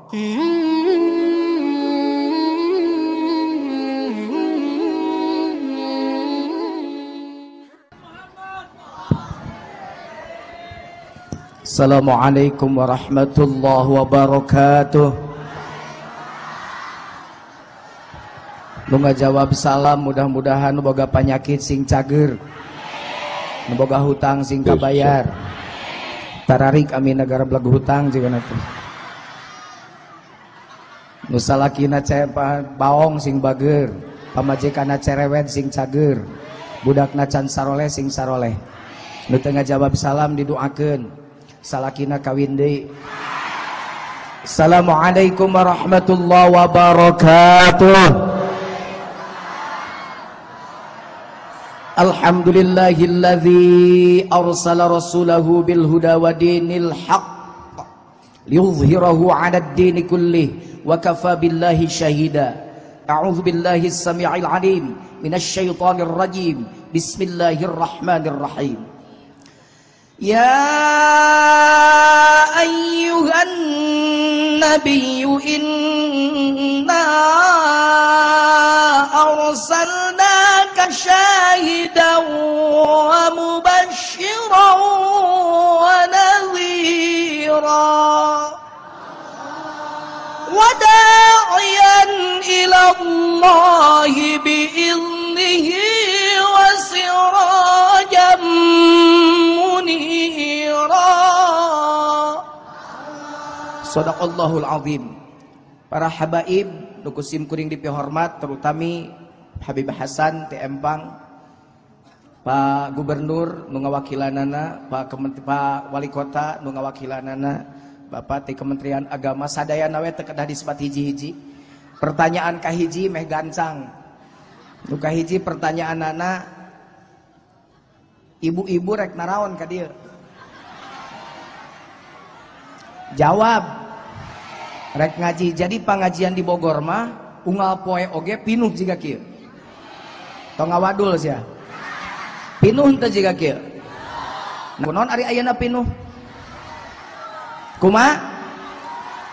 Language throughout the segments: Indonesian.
Assalamualaikum warahmatullahi wabarakatuh. Nu ngajawab salam mudah-mudahan nu boga panyakit sing cager, nu boga hutang sing kabayar. Tararik amin negara belagu hutang juga nanti. Nu salakina baong sing bager, pamajikana cerewet sing cager, budakna can saroleh sing saroleh. Nu teu ngajawab salam didoakeun, salakina kawin deui. Assalamualaikum warahmatullahi wabarakatuh. Alhamdulillahilladzi arsala rasulahu bil huda wa dinil haqq liyuzhirahu 'ala ad-din kullih wa kafa billahi shahida. A'udzu billahi as-sami'il 'alim minasy syaithanir rajim. Bismillahirrahmanirrahim. Ya ayyuhan nabiyyu inna arsalnaka syahidan wa mubasysyiran wa nadhira wa da'iyan ila Allahi bi'idhnihi wa sirajan munira. Shadaqallahul azim. Para habaib nu kusim kuring dipihormat, terutami Habib Hasan ti Empang, Pak Gubernur nu ngawakilanana, Pak Wali Kota nu ngawakilanana, Bapak ti Kementerian Agama sadayana we teu kedah disebut hiji-hiji. Pertanyaan kahiji meh gancang. Nu kahiji pertanyaanana, ibu-ibu rek naraon ka dieu? Jawab. Rek ngaji. Jadi pangajian di Bogor mah unggal poe oge pinuh jiga kieu. Tong ngawadul sia. Pinuh teu jiga kieu. Kunaon ari ayeuna pinuh? Kumaha?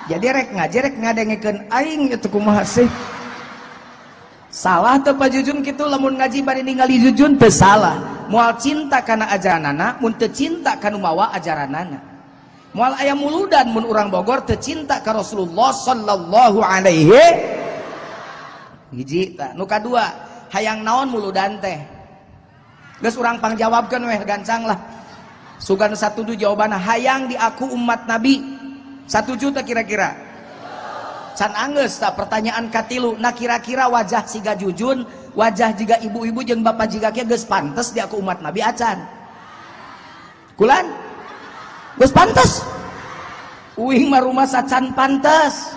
Jadi rek ngaji rek ngadengekeun aing itu kumaha sih? Salah teu pajujun kitu lamun ngaji bari ningali jujun teu salah. Moal cinta kana ajaranana, mun teu cinta kana mawa ajaranana. Moal aya muludan mun urang Bogor teu cinta ka Rasulullah sallallahu alaihi hiji ta. Nu kadua, hayang naon muludan teh? Geus urang pangjawabkeun weh gancang lah. Sugan satuju jawabanna hayang diaku umat Nabi. 1 juta kira-kira. Can anggeus ta pertanyaan katilu. Nah kira-kira wajah siga jujun, wajah jiga ibu-ibu jeung bapak jiga kieu geus pantes diaku umat Nabi acan. Kulan geus pantes. Uing mah rumah sacan pantes.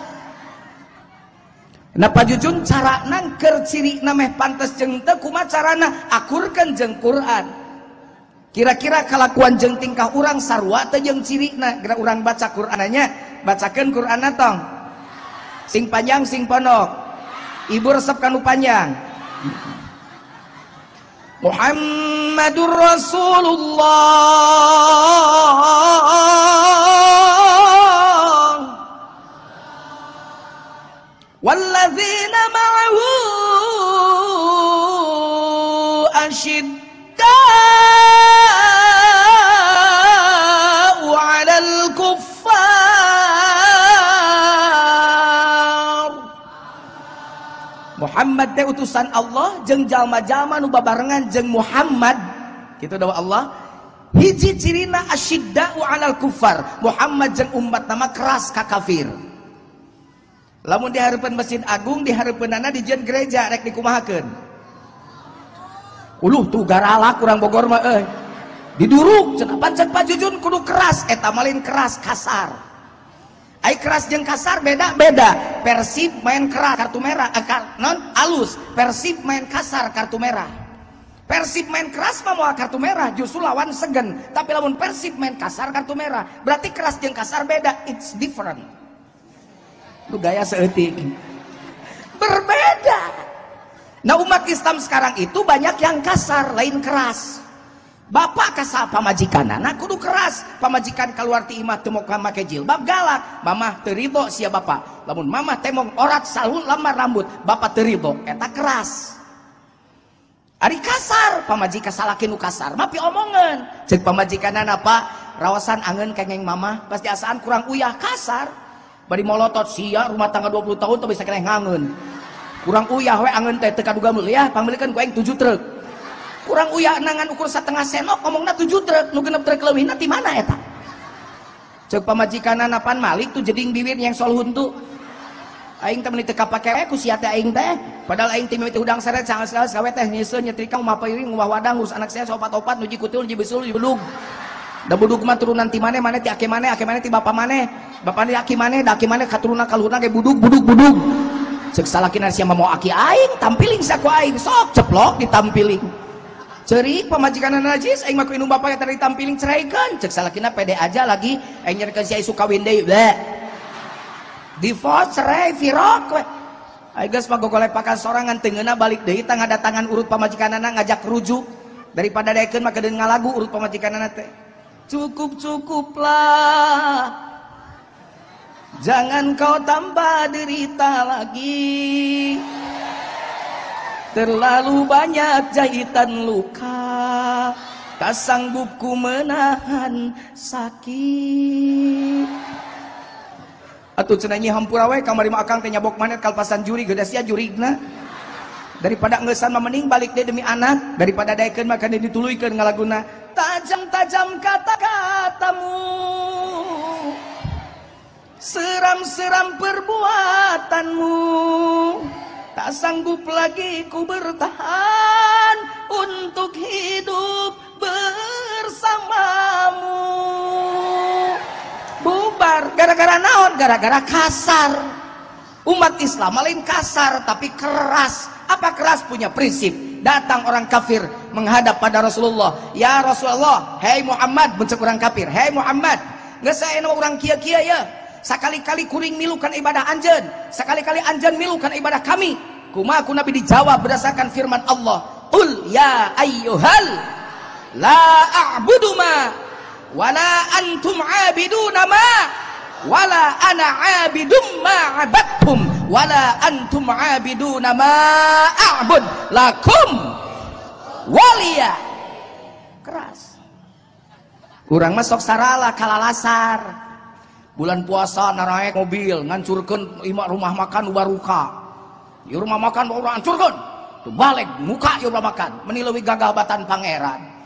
Na pajujun carana keur cirina meh pantes jeung teu kumaha carana akurkeun jeung Quran. Kira-kira kalakuan jeung tingkah urang sarua teh jeung cirina geura urang baca Qur'ananya, bacakeun Qur'anna tong. Sing panjang sing pondok. Ibu resep kanu panjang. Muhammadur Rasulullah walladzina ma'ahu asyidda'u 'alal kuffar. Muhammad teh utusan Allah jeung jalma-jalma nu babarengan jeung Muhammad kitu dawa Allah. Hiji cirina asyidda'u 'alal kuffar. Muhammad jeung umat nama keras ka kafir. Lamun di hareupeun Masjid Agung, di hareupeunana dijieun gereja rek dikumahakeun. Uluh tuh garalak urang Bogor mah euy. Diduruk cenah pancen pajujun kudu keras eta malin keras kasar. Ai keras jeung kasar beda-beda. Persib main keras kartu merah, non alus. Persib main kasar kartu merah. Persib main keras mah moal kartu merah, justru lawan segen. Tapi lamun Persib main kasar kartu merah, berarti keras jeung kasar beda. It's different. Lu gaya seeutik. Berbeda. Nah umat Islam sekarang itu banyak yang kasar, lain keras. bapak kasar pamajikanana kudu keras, pamajikan keluar ti imah teu moal make jilbab galak, mamah teu ridho sia bapak. Lamun mamah teh mong orat salun lamar rambut, bapak teu ridho, eta keras. Ari kasar, pamajikan salaki nu kasar mah piomongan. Ceuk pamajikanana Pak, rawasan angeun kengeng mamah, pas diasaan kurang uyah kasar. Bari molotot sia rumah tangga 20 tahun teu bisa keneh ngangeun. Kurang uyah we angeun teh teu kaduga meuli ya, pangmilikeun ku aing 7 truk. Kurang uyah nangan ukur setengah senok ngomongna 7 truk, nu genep truk leuwihna ti mana eta? Ceuk pamajikanana Pan Malik tuh jeding bibir yang solhun tuh. Aing teh meuni teu kapake ku sia teh aing teh. Padahal aing teh mimiti udang seret sangat-sangat gawe teh nyeuseun nyetrika umah piring umah wadang ngurus anak saya opat-opat nuji kutul nuji besul nuji bedug. Da budug mah turunan ti maneh maneh ti ake maneh ti bapa maneh. Bapa ni aki maneh da aki maneh katuruna kaluhurna ge budug. Ceuk salakina sia mau aki aing tampiling saku aing sok ceplok ditampiling. Ceurik pamajikanana najis aing mah ku indung bapa tadi ditampiling ceraikeun. Ceuk salakina pede aja lagi aing nyerkeun si isu kawin deui. Divorce cerai virok we. Aing geus magogolepakan sorangan teu ngeuna balik deui tang ngadatangan urut pamajikanana ngajak rujuk daripada daekeun mah kedeun ngalagu urut pamajikanana teh. Cukuplah, jangan kau tambah derita lagi. Terlalu banyak jahitan luka, tak sanggup ku menahan sakit. Atuh cenah nyi hampura we kamari mah akang teh nyabok manet kalpasan juri geuda sia jurigna. Daripada ngeusan mah mending balik deh demi anak, daripada daekeun mah kana dituluykeun ngalaguna. Tajam-tajam kata-katamu, seram-seram perbuatanmu, tak sanggup lagi ku bertahan untuk hidup bersamamu. Bubar gara-gara naon? Gara-gara kasar. Umat Islam lain kasar tapi keras. Apa keras? Punya prinsip. Datang orang kafir menghadap pada Rasulullah. Ya Rasulullah, hei Muhammad, bencek orang kafir. Hei Muhammad, geus saena orang kia-kia ya. Sekali-kali kuring milukan ibadah anjeun, sekali-kali anjeun milukan ibadah kami. Kumaha ku Nabi dijawab berdasarkan firman Allah. Qul ya ayyuhal la a'budu ma wala antum 'abiduna ma wala ana 'abidum ma 'abadtum wala antum 'abiduna ma a'bud lakum waliya. Keras. Urang mah sok sarala kalalasar. Bulan puasa naraek mobil ngancurkeun rumah makan baruka. Ieu rumah makan urang hancurkeun. Tuh balik muka ieu rumah makan meni leuwih gagah batan pangeran.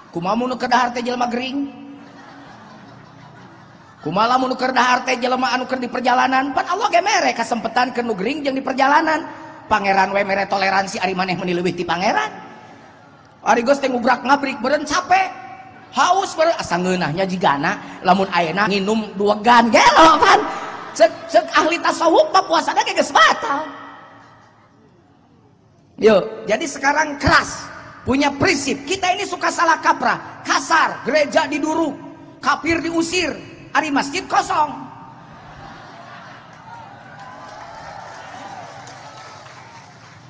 Kumaha mun keur dahar teh jelema gering? Kumaha mun keur dahar teh jelema anu keur di perjalanan? Pan Allah ge mere kasempetan keur nu gering jeung di perjalanan. Pangeran we mere toleransi ari maneh meni leuwih ti pangeran. Ari geus teh ngubrak ngabrik beureun capek. Haus beureun asa ngeunahnya jigana lamun ayeuna nginum 2 gan gelo pan. Ceuk ahli tasawuf mah puasana ge geus batal. Yuk, jadi sekarang keras. Punya prinsip. Kita ini suka salah kaprah, kasar, gereja diduruk, kafir diusir, ari masjid kosong.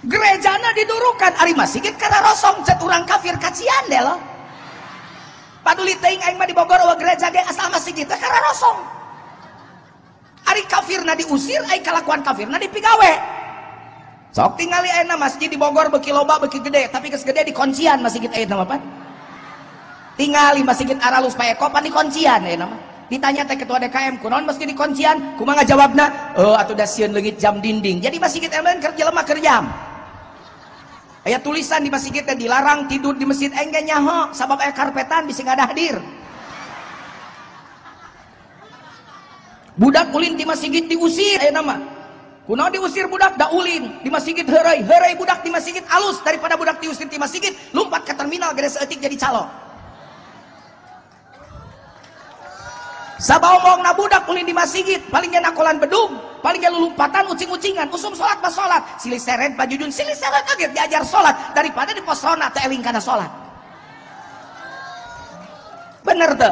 Gerejana didurukan, ari masjid kada rosong, cet urang kafir kacian deh lo. Paduli teuing aing mah di Bogor wa gereja ge asal masjid teh kada rosong. Ari kafirna diusir, aing kalakuan kafirna dipigawe. Sok tingali ayeuna masjid di Bogor beuki loba beuki gede, tapi geus gede di kuncian masjid ayeuna mah pan. Tingali masjid Aralus Paekopan di kuncian ayeuna mah. Ditanya teh ketua DKM, kunaon masjid di kuncian? Kumaha ngajawabna? Atuh da sieun leungit jam dinding. Jadi masjid ayeuna keur jelema keur jam. Aya tulisan di masjid teh dilarang tidur di masjid aing ge nyaho, sabab aya karpetan bisi ngadah hadir. Budak ulin di masjid diusir ayeuna mah. Kunaon diusir budak da ulin di masjid heureuy budak di masjid alus daripada budak diusir di masjid lompat ke terminal gede seeutik jadi calo. Sabaomongna budak ulin di masjid paling ge nakolan bedung, paling ge lulumpatan ucing-ucingan, usum salat pas salat, silih seret pajujun, silih seret kaget diajar salat daripada di posona teh eling kana salat. Bener teu?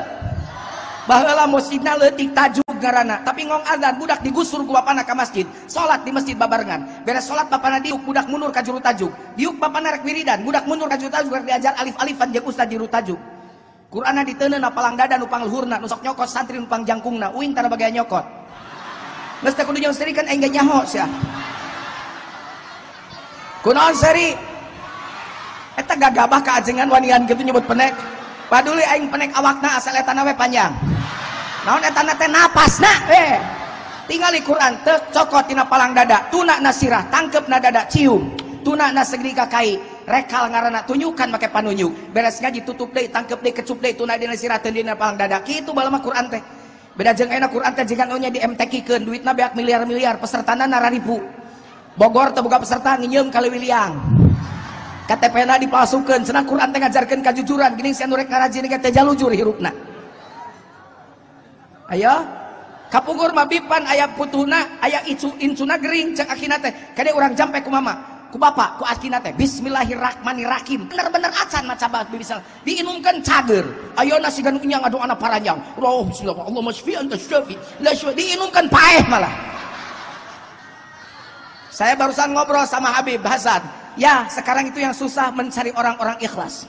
Baheula masjidna leutik tajuk tajuk garana, tapi ngong adzan budak digusur ku bapana ka masjid, salat di masjid babarengan. Beres salat bapana diuk budak mundur ka juru tajuk. Diuk bapana rek wiridan, budak mundur ka juru tajuk rek diajar alif-alifan jeung ustaz juru tajuk. Qur'ana diteuneun na palang dada nu pangluhurna, nu sok nyokot santri nu pangjangkungna, uing tara bagaya nyokot. Geus teh kudu jeung seri kan aing ge nyaho sia. Kunaon seri? Eta gagabah ka ajengan wanian kitu nyebut penek. Paduli aing penek awakna asal eta we panjang. Naon eta teh napasna tingali Quran teu cokot tina palang dada, tunana sirah, tangkeupna dada cium, tunana segeri ka kai, rekal ngaranna tunjukkan make panunjuk. Beres ngaji tutup deui, tangkep deui, kecup deui, tuna dina sirah teu dina palang dada. Kitu baheula mah Quran teh. Beda jeung ayeuna Quran teh jigan nya di MTQ-keun, duitna beak miliar-miliar, pesertana nararibu. Bogor teu boga peserta nginyeum ka Leuwi Liang. KTP-na dipalsukeun, cenah Quran teh ngajarkeun kajujuran, geuning si anu rek ngarajin ge teh jalujur hirupna. Ayo, kapungkur mah bipan aya putuhna, aya incuna gering cek akina teh. Kade urang jampe ku mama, ku bapa, ku akina teh. Bismillahirrahmanirrahim. Bener-bener acan maca bae bisa diinumkeun cager. Ayeuna sigan unyang adu anak paranjang. Allahumma shfi anta syafi. La syfi diinumkeun paeh malah. Saya barusan ngobrol sama Habib Hasan. Ya, sekarang itu yang susah mencari orang-orang ikhlas.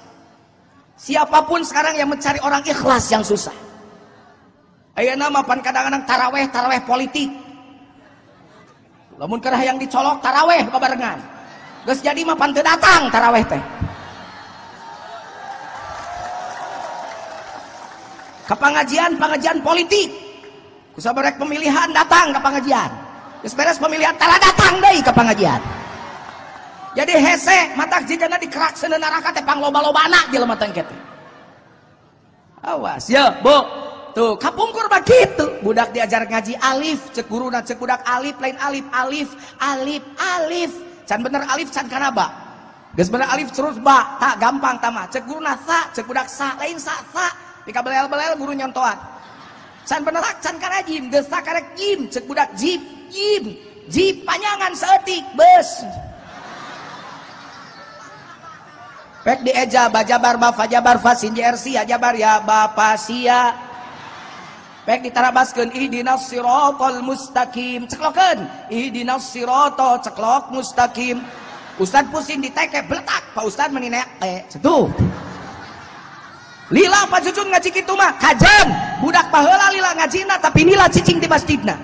Siapapun sekarang yang mencari orang ikhlas yang susah. Ayeuna mah pan kadang-kadang taraweh politik. Lamun keur hayang dicolok taraweh babarengan. Geus jadi mah pan teu datang taraweh teh. Ka pengajian politik. Ku sabarek pemilihan datang ke pengajian. Geus beres pemilihan tara datang deui ke pengajian. Jadi hese matak jigana dikerak seuneu neraka teh pangloba-lobana jelema teh kitu. Awas ya, Bu. Tuh, kapungkur mah kitu. Budak diajar ngaji alif, cek guruna cek budak alif lain alif. Can bener alif can kana ba. Geus bener alif terus ba, tak gampang tah mah. Cek guruna sa, cek budak sa lain sa. Pika belel-belel guru nyontoan. Can bener can kana jim, geus sa karek jim, cek budak jim. Jim panjangan saeutik, beus. Pek dieja bajabar ba fajabar fasin JRC ajabar ya bapasia. Pek ditarabaskeun ihdinas siratal mustaqim ceklokeun ihdinas sirata ceklok mustaqim. Ustad pusing diteke bletak Pak Ustad meni neak cetuh. Lila Pak Jujun ngaji kitu mah kajen budak baheula lila ngajina tapi nila cicing di masjidna.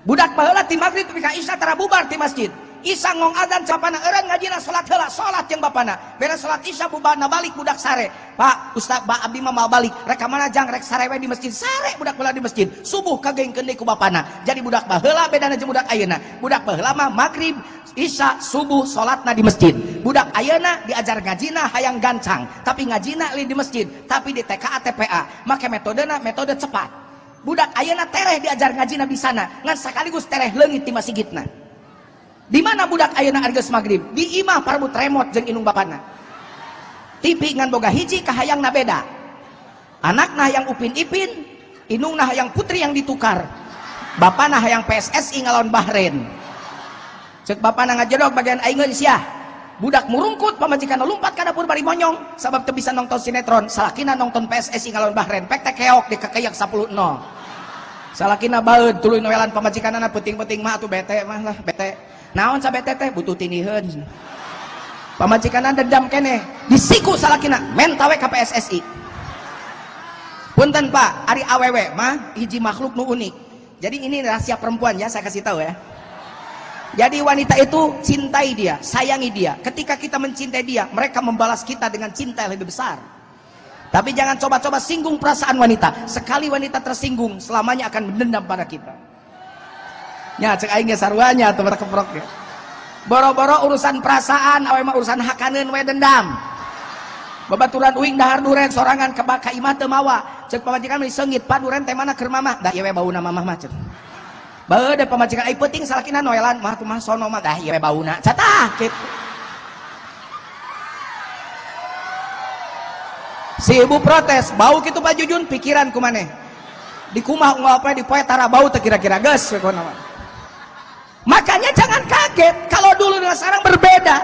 Budak baheula ti magrib pika isya tara bubar ti masjid. Isya ngong adzan capana eureun ngajina salat heula salat jeung bapana. Beres salat isya bubarna balik budak sare. Pak Ustaz ba abdi mah mau balik. Rek ka mana jang rek sare we di masjid. Sare budak baheula di masjid. Subuh kagengkeun deui ku bapana. Jadi budak baheula bedana jeung budak ayeuna. Budak baheula mah magrib, isya, subuh salatna di masjid. Budak ayeuna diajar ngajina hayang gancang, tapi ngajina li di masjid, tapi di TKA TPA. Make metodena metode cepat. Budak ayeuna tereh diajar ngajina bisana, ngan sakaligus tereh leungit ti masjidna. Di mana budak ayeuna argeus magrib? Di imah parebut remote jeung inung bapana. TV ngan boga hiji kahayangna beda. Anakna hayang Upin Ipin, inungna hayang Putri yang ditukar. Bapana hayang PSSI ngalawan Bahrain. Cek bapana ngajedog bagian aingeun sia. Budak murungkut pamajikanna lumpat ka dapur bari monyong sabab teu bisa nonton sinetron. Salakina nonton PSSI ngalawan Bahrain. Pek teh keok dikakeyak 10-0. Salakina baeud tuluy noelan pamajikanana penting-penting mah atuh bete mah lah bete. Naon sa bete teh butuh tiniheun. Pamajikanna dendam keneh, disiku salakina mentawe ka PSSI. Punten Pak, ari awewe mah hiji makhluk nu unik. Jadi ini rahasia perempuan ya, saya kasih tahu ya. Jadi wanita itu cintai dia, sayangi dia. Ketika kita mencintai dia, mereka membalas kita dengan cinta yang lebih besar. Tapi jangan coba-coba singgung perasaan wanita. Sekali wanita tersinggung, selamanya akan mendendam pada kita. Ya cek aing ge sarwanya atuh keprok ya. Boro-boro urusan perasaan awe mah urusan hakaneun we dendam. Babaturan uing dahar duren sorangan ka imah teu mawa. Cek pamajikan mah seungit, "Pak duren teh mana keur mamah?" Da ieu we bauna mamah mah cek. Bae da pamajikan ai peuting salakina noelan, "Mah kumaha sono mah dah ieu we bauna." Catah kitu. Si ibu protes, "Bau kitu Pak Jujun pikiran kumaneh?" Di kumah unggal poe di poe tara bau teh kira-kira geus we kunaon. Makanya jangan kaget kalau dulu dengan sekarang berbeda.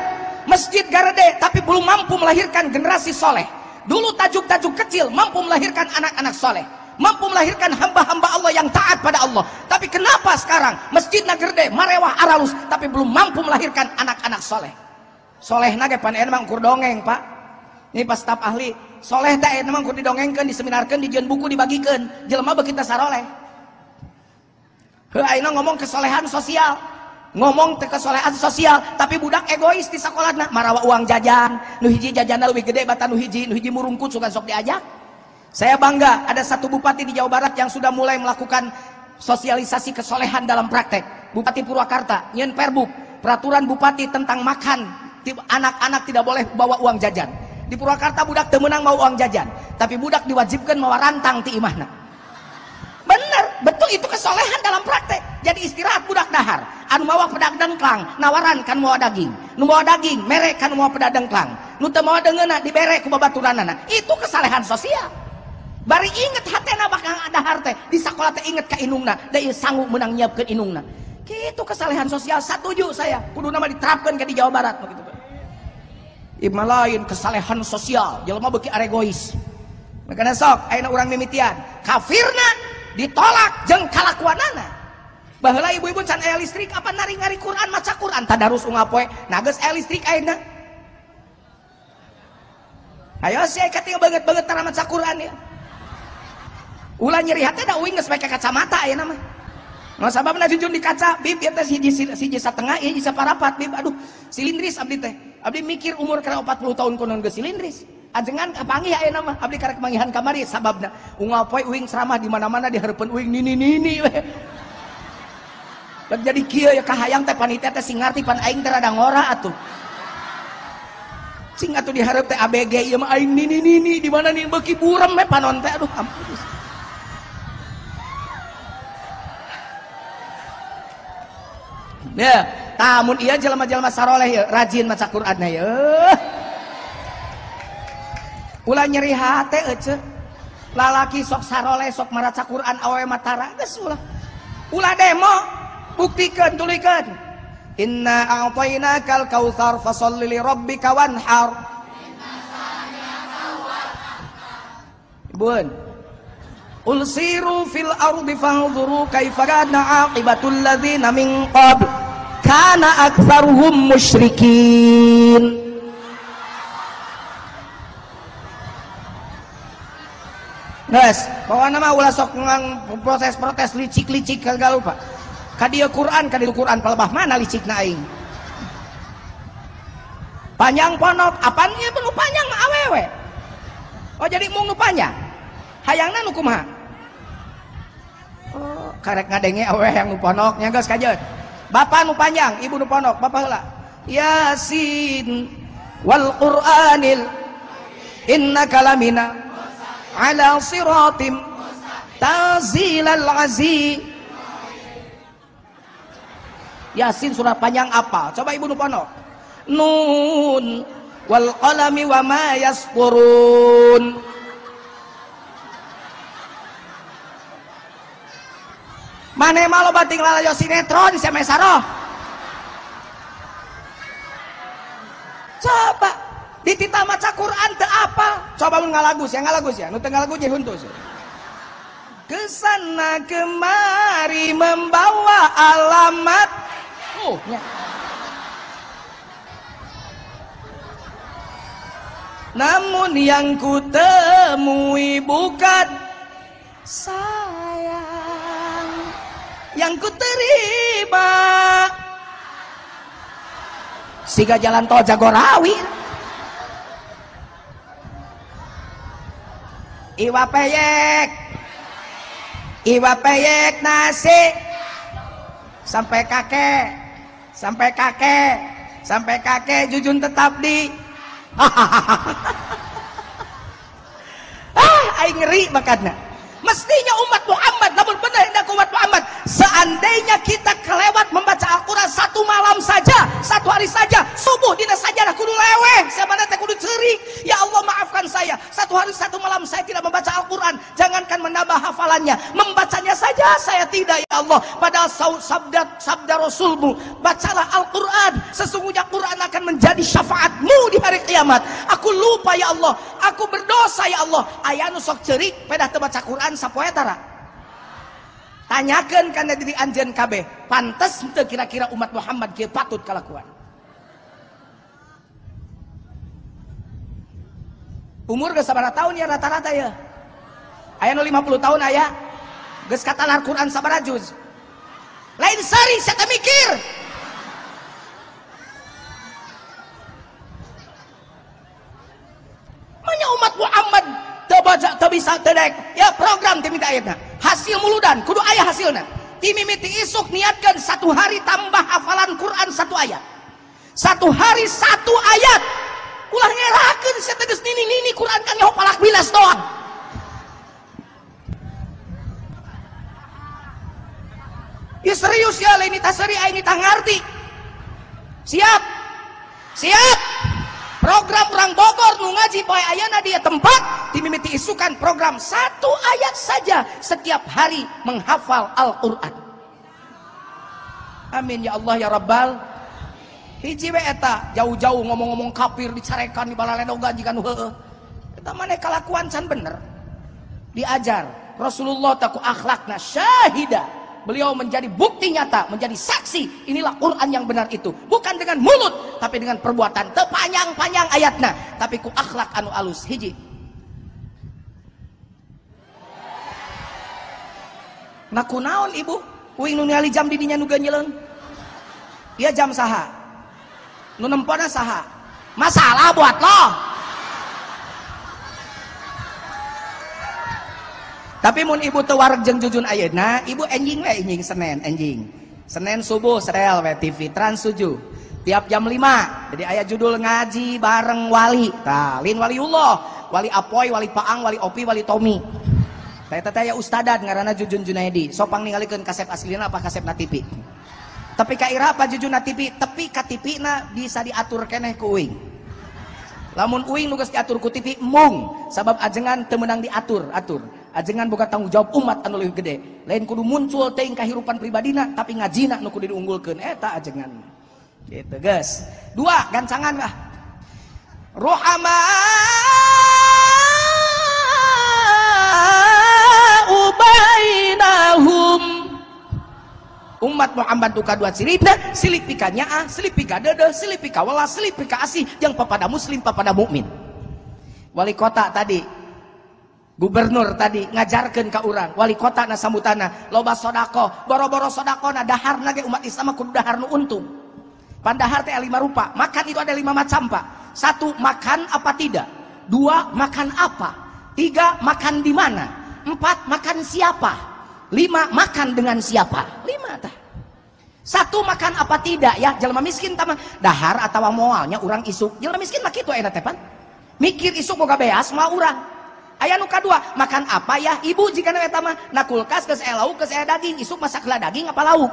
Masjid Garede tapi belum mampu melahirkan generasi soleh. Dulu tajuk-tajuk kecil mampu melahirkan anak-anak soleh. mampu melahirkan hamba-hamba Allah yang taat pada Allah. Tapi kenapa sekarang masjidna gede, marewah aralus, tapi belum mampu melahirkan anak-anak soleh? Soleh nage pan emang kur dongeng pak. Ini pas staf ahli, soleh tak emang kur didongengkan, diseminarkan, dijual buku, dibagikan. Jelema begitu saroleh. Aina ngomong kesolehan sosial, ngomong kesolehan sosial, tapi budak egois di sekolahna, marawa uang jajan, nu hiji jajanna lebih gede batan nu hiji murungkut suka sok diajak. Saya bangga ada satu bupati di Jawa Barat yang sudah mulai melakukan sosialisasi kesolehan dalam praktek. Bupati Purwakarta, nyen perbuk, peraturan bupati tentang makan, anak-anak tidak boleh bawa uang jajan. Di Purwakarta budak teu meunang mau uang jajan, tapi budak diwajibkan mawa rantang ti imahna. Bener, betul itu kesolehan dalam praktek. Jadi istirahat budak dahar, anu mawa pedag dengklang, nawaran kan mawa daging, nu mawa daging, mere kan mawa pedag dengklang, nu teu mawa deungeuna dibere ku babaturanana. Itu kesalehan sosial. Bari inget hatena bakal dahar teh, di sakola teh inget ka inungna, da ieu sanggup meunang nyiapkeun inungna. Kitu kesalehan sosial, setuju saya, kudu nama diterapkeun ke di Jawa Barat begitu. Imah lain kesalehan sosial, jelema beuki aregois. Makana sok ayeuna urang mimitian, kafirna ditolak jeung kalakuanana. Baheula ibu-ibu can aya listrik apa nari-ngari Quran, maca Quran, tadarus unggal poe, nageus aya listrik ayeuna. Ayo sih kating banget-banget tara maca Quran ya. Ulah nyeri hati da uing geus make kacamata ayeuna mah. Nah sababna jujun di kaca, bib ieu teh siji satengah, ieu hiji saparapat, bib aduh silindris abdi teh. Abdi mikir umur kana 40 tahun kunaon geus silindris. Ajengan kapanggih ayeuna mah abdi karek manggihan kamari sababna unggal poe uing ceramah di mana-mana di hareupeun uing nini we. Jadi kieu ya kahayang teh panitia teh sing ngarti pan aing teh rada ngora atuh. Sing atuh di hareup teh ABG ieu mah aing nini di mana nih beuki burem we panon teh aduh ampun. Ya, tamun iya jelema-jelema saroleh ya, rajin maca Qur'anna ya. Ulah nyeri hate ece. Lalaki sok saroleh sok maraca Qur'an awe matara geus ulah. Ulah demo, buktikeun tulikeun. Inna a'tainakal kautsar fasholli li rabbika wanhar. Bun. Ulsiru fil ardi fanzuru kaifa kana aqibatul ladzina min qabl kana aktsaruhum musyrikin. Guys, pokokna mah ulah sok protes licik-licik kagalu Pak. Ka dieu Quran palebah mana licikna aing. Panjang ponok, apaan ieu nu panjang mah awewe. Oh jadi mung nu panjang. Hayangna nu kumaha? Oh, karek ngadenge awewe yang nu ponok nya geus kajeut. Bapa nu panjang, ibu nu ponok, bapa heula. Yasin wal Qur'anil innaka lamina ala siratim tanzilal aziz. Yasin surat panjang apa? Coba ibu nu ponok. Nun wal qalami wa ma yasqurun. Mane malo bating lalayo sinetron si Mesaroh. Coba ditita maca Quran teu apa? Coba mun ngalagus ya, nu teu ngalagus je huntus. Kesana kemari membawa alamat. Ya. Namun yang ku temui bukan sayang, yang ku terima siga jalan tol Jagorawi. Iwa peyek nasi sampai kakek jujun tetap di aing ngeri makanya. Mestinya umat Muhammad namun bener hendak umat Muhammad, seandainya kita kelewat membaca Al-Quran satu malam saja, satu hari saja, subuh dina sajadah kudu leweh, sabana teh kudu ceurik. Ya Allah maafkan saya, satu hari satu malam saya tidak membaca Al-Quran. Jangankan menambah hafalannya, membacanya saja saya tidak, ya Allah. Padahal sabda Rasulmu, bacalah Al-Quran, sesungguhnya Quran akan menjadi syafaatmu di hari kiamat. Aku lupa ya Allah, aku berdosa ya Allah. Aya nu sok ceurik pedah teu baca Quran sapoe tara. Tanyakeun kana diri anjeun kabeh, pantes teu kira-kira umat Muhammad kieu patut kalakuan. Umur geus sabaraha tahun ya rata-rata ya? Aya nu 50 tahun aya. Geus katalar Quran sabaraha juz? Lain sari saya teh mikir. Manya umat Muhammad baca teu bisa tedek ya program ti minta ayatna hasil muludan kudu aya hasilna ti mimiti isuk niatkeun satu hari tambah hafalan Quran satu ayat, satu hari satu ayat, ulah ngerakeun sia teh geus nini Quran kan nyaho palak bilas doang. Ya serius ya lain tah seri aing tah ngarti. Siap program orang Bogor nu ngaji poe ayana dia tempat dimimiti isukan program satu ayat saja setiap hari menghafal Al-Quran. Amin ya Allah ya Rabbal. Hiji we eta jauh-jauh ngomong-ngomong kafir dicarekan di balaledoga jiga nu heueuh. Eta maneh kalakuan can bener. Diajar Rasulullah taku akhlakna syahida. Beliau menjadi bukti nyata, menjadi saksi. Inilah Quran yang benar itu. Bukan dengan mulut, tapi dengan perbuatan. Teu panjang-panjang ayatna, tapi ku akhlak anu alus. Hiji. Nah kunaon ibu? Uing nu ningali jam didinya nu ganjeleun. Ieu jam saha? Nu nempona saha? Masalah buat lo. Tapi mun ibu teu wareg jeung jujun ayeuna, ibu enjing we enjing Senin subuh serel we TV Trans 7. Tiap jam 5. Jadi aya judul ngaji bareng wali. Tah, lin waliullah, wali Apoy, wali Paang, wali Opi, wali Tommy. Tah eta teh aya ustadat ngaranna Jujun Junaidi. Sopang ningalikeun kasep aslina apa kasepna TV. Tapi ka ira apa Jujun na TV, tepi ka TV-na bisa diatur keneh ku uing. Lamun uing nu geus diatur ku TV mung sabab ajengan teu meunang diatur. Ajengan boga tanggung jawab umat anu leuwih gede. Lain kudu muncul teuing kahirupan pribadina tapi ngajina nu kudu diunggulkeun eta ajengan. Gitu geus. Dua gancangan lah. Rohama ubainahum. Umat Muhammad duka dua cirita, silih pika nyaah, silih pika dede, silih pika welas, silih pika asih yang papada muslim, papada mukmin. Wali kota tadi, gubernur tadi ngajarkeun ka urang, wali kota na samutana loba sodako, boro-boro sodako na daharna ge umat Islam kudu dahar nu untung. Pandahar teh 5 rupa, makan itu ada 5 macam pak. 1 makan apa tidak, 2 makan apa, 3 makan di mana, 4 makan siapa, 5 makan dengan siapa. 5 tah. 1 makan apa tidak ya, jelema miskin tama dahar atawa moalnya urang isuk. Jelema miskin mah kitu eta teh pan. Mikir isuk boga beas mah urang. Aya nu kadua, makan apa ya ibu jika eta mah na kulkas geus aya lauk geus aya daging, isuk masak heula daging apa lauk.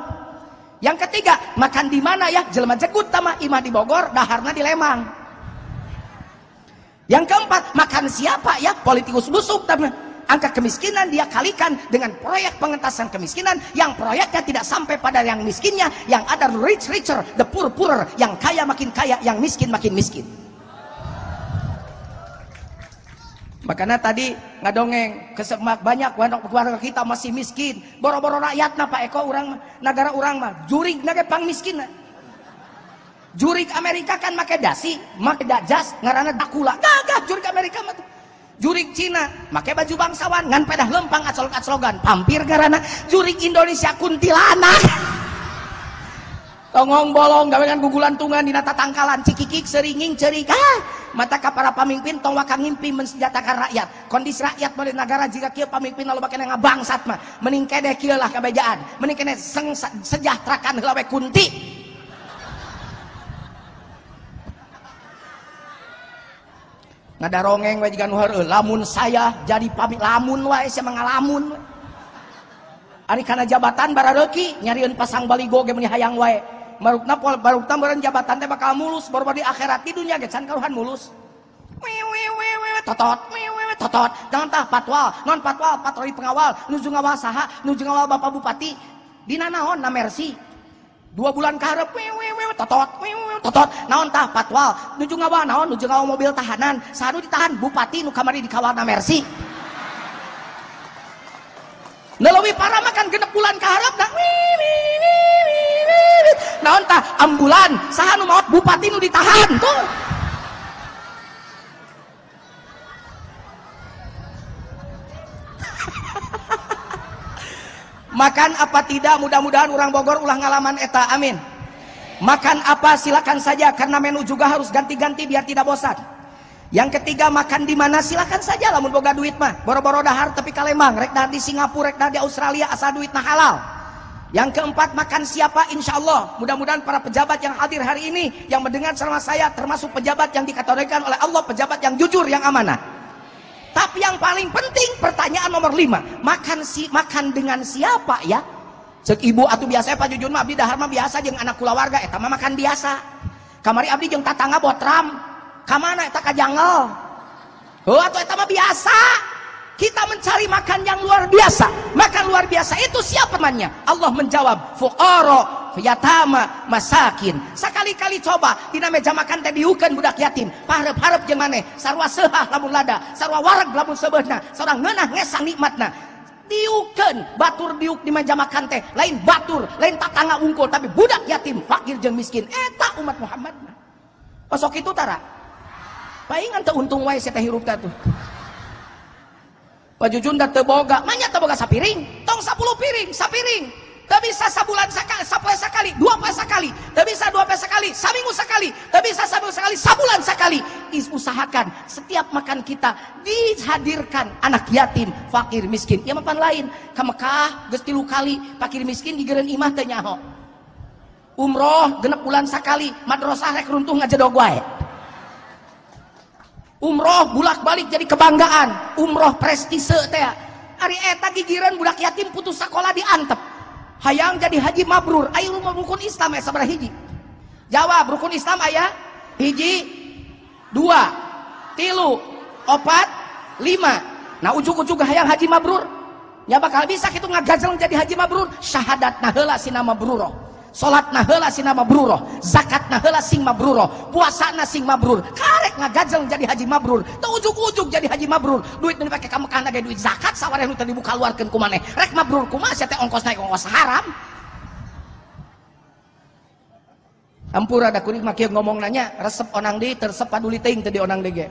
Yang ketiga, makan di mana ya, jelema jegut tama imah di Bogor, daharna di Lemang. Yang keempat, makan siapa ya, politikus busuk tama. Angka kemiskinan dia kalikan dengan proyek pengentasan kemiskinan yang proyeknya tidak sampai pada yang miskinnya, yang ada rich richer, the poor poorer, yang kaya makin kaya, yang miskin makin miskin. Makanya tadi ngadongeng kesemak banyak warga kita masih miskin, boro-boro rakyat na Pak Eko urang negara urang mah jurig nage pang miskin. Jurig Amerika kan make dasi, make jas ngaranna Dracula. Gagah jurig Amerika mah. Jurig Cina make baju bangsawan ngan pedah lempang acolog-acologan pampir garana. Jurig Indonesia kuntilanak. Tongong bolong gawean gugulan tungan dina tatangkalan cikikik seringing ceurik mata ka para pamimpin tong waka ngimpi mensenjatakan rakyat. Kondisi rakyat meureun negara jika kieu pamimpin loba kena ngabangsat mah mending kedeh kieu lah kabejaan mending kena sejahterakan heula we kunti. Ngadarongeng we jiga nu heureul lamun saya jadi lamun wae sia mangalamun. Ari kana jabatan barareuki nyarieun pasang baligo ge meuni hayang wae. Barukna beureun jabatan teh bakal mulus baru di akhirat di dunya ge can karuhan mulus. Totot totot jangan tah patwal non patwal patroli pengawal nuju ngawal saha nuju ngawal bapak bupati dina naon na mercy 2 bulan ka hareup totot totot naon tah patwal nuju ngawal naon nuju ngawal mobil tahanan saha nu ditahan bupati nu kamari dikawal na mercy. Nelewi parah makan 6 bulan kaharep dah naon tah ambulan saha nu maot bupati nu ditahan tuh. Makan apa tidak mudah-mudahan orang Bogor ulah ngalaman eta amin. Makan apa silakan saja karena menu juga harus ganti-ganti biar tidak bosan. Yang ketiga makan di mana silakan saja lamun boga duit mah boro-boro dahar tapi kalembang rek dahar di Singapura rek dahar di Australia asal duitna halal. Yang keempat makan siapa insya Allah mudah-mudahan para pejabat yang hadir hari ini yang mendengar ceramah saya termasuk pejabat yang dikategorikan oleh Allah pejabat yang jujur yang amanah. Tapi yang paling penting pertanyaan nomor 5 makan dengan siapa ya cek ibu atuh biasa Pak Jujun mah abdi dahar mah biasa jeung anak kulawarga eta mah makan biasa kamari abdi jeung tatangga botram kamana eta ka jangel atuh eta mah biasa kita mencari makan yang luar biasa. Makan luar biasa itu siapa temannya? Allah menjawab fuqara yatama masakin. Sekali-kali coba dina meja makan teh diukeun budak yatim paharep-harep jeung maneh sarua seunah lamun lada sarua wareg lamun sebeutna sarua ngeunah ngesang nikmatna diukeun batur diuk di meja makan teh lain batur lain tatangga unggul tapi budak yatim fakir jeung miskin eta umat Muhammad mah pasok itu tara paingan teu untung wae saya teh hirup teh tuh. Pak Jujun da teu boga, manya teu boga sapiring, tong 10 piring, sapiring. Teu bisa sabulan sakali, sapoe sakali, 2 poe sakali, teu bisa 2 poe sakali, saminggu sakali, teu bisa saminggu sakali, sabulan sakali. Usahakan setiap makan kita dihadirkan anak yatim, fakir, miskin. Ieu mah pan lain, ka Mekah geus 3 kali, fakir miskin digeureun imah teu nyaho. Umroh 6 bulan sakali, madrasah rek runtuh ngajedog wae. Umroh bulak-balik jadi kebanggaan, umroh prestise teh. Ari eta gigireun budak yatim putus sekolah diantep. Hayang jadi haji mabrur, aya rukun Islam aya sabaraha hiji? Jawab, rukun Islam aya hiji, 2, 3, 4, 5. Nah ujug-ujug hayang haji mabrur. Nya bakal bisa kitu ngagajel jadi haji mabrur, syahadatna heula sina mabruro. Salatna heula sina mabruro, zakatna heula sing mabruro, puasana sing mabrur. Karek ngagajel jadi haji mabrur, teu ujug-ujug jadi haji mabrur. Duit nu dipake ka Mekah ge duit zakat sawareh nu teu dibukaluarkeun ku maneh. Rek mabrur kumaha sia teh ongkos naik ongkos haram. Ampura da kuring mah kieu ngomong nanya, resep onang deui tersep paduli teuing teu di onang deui ge.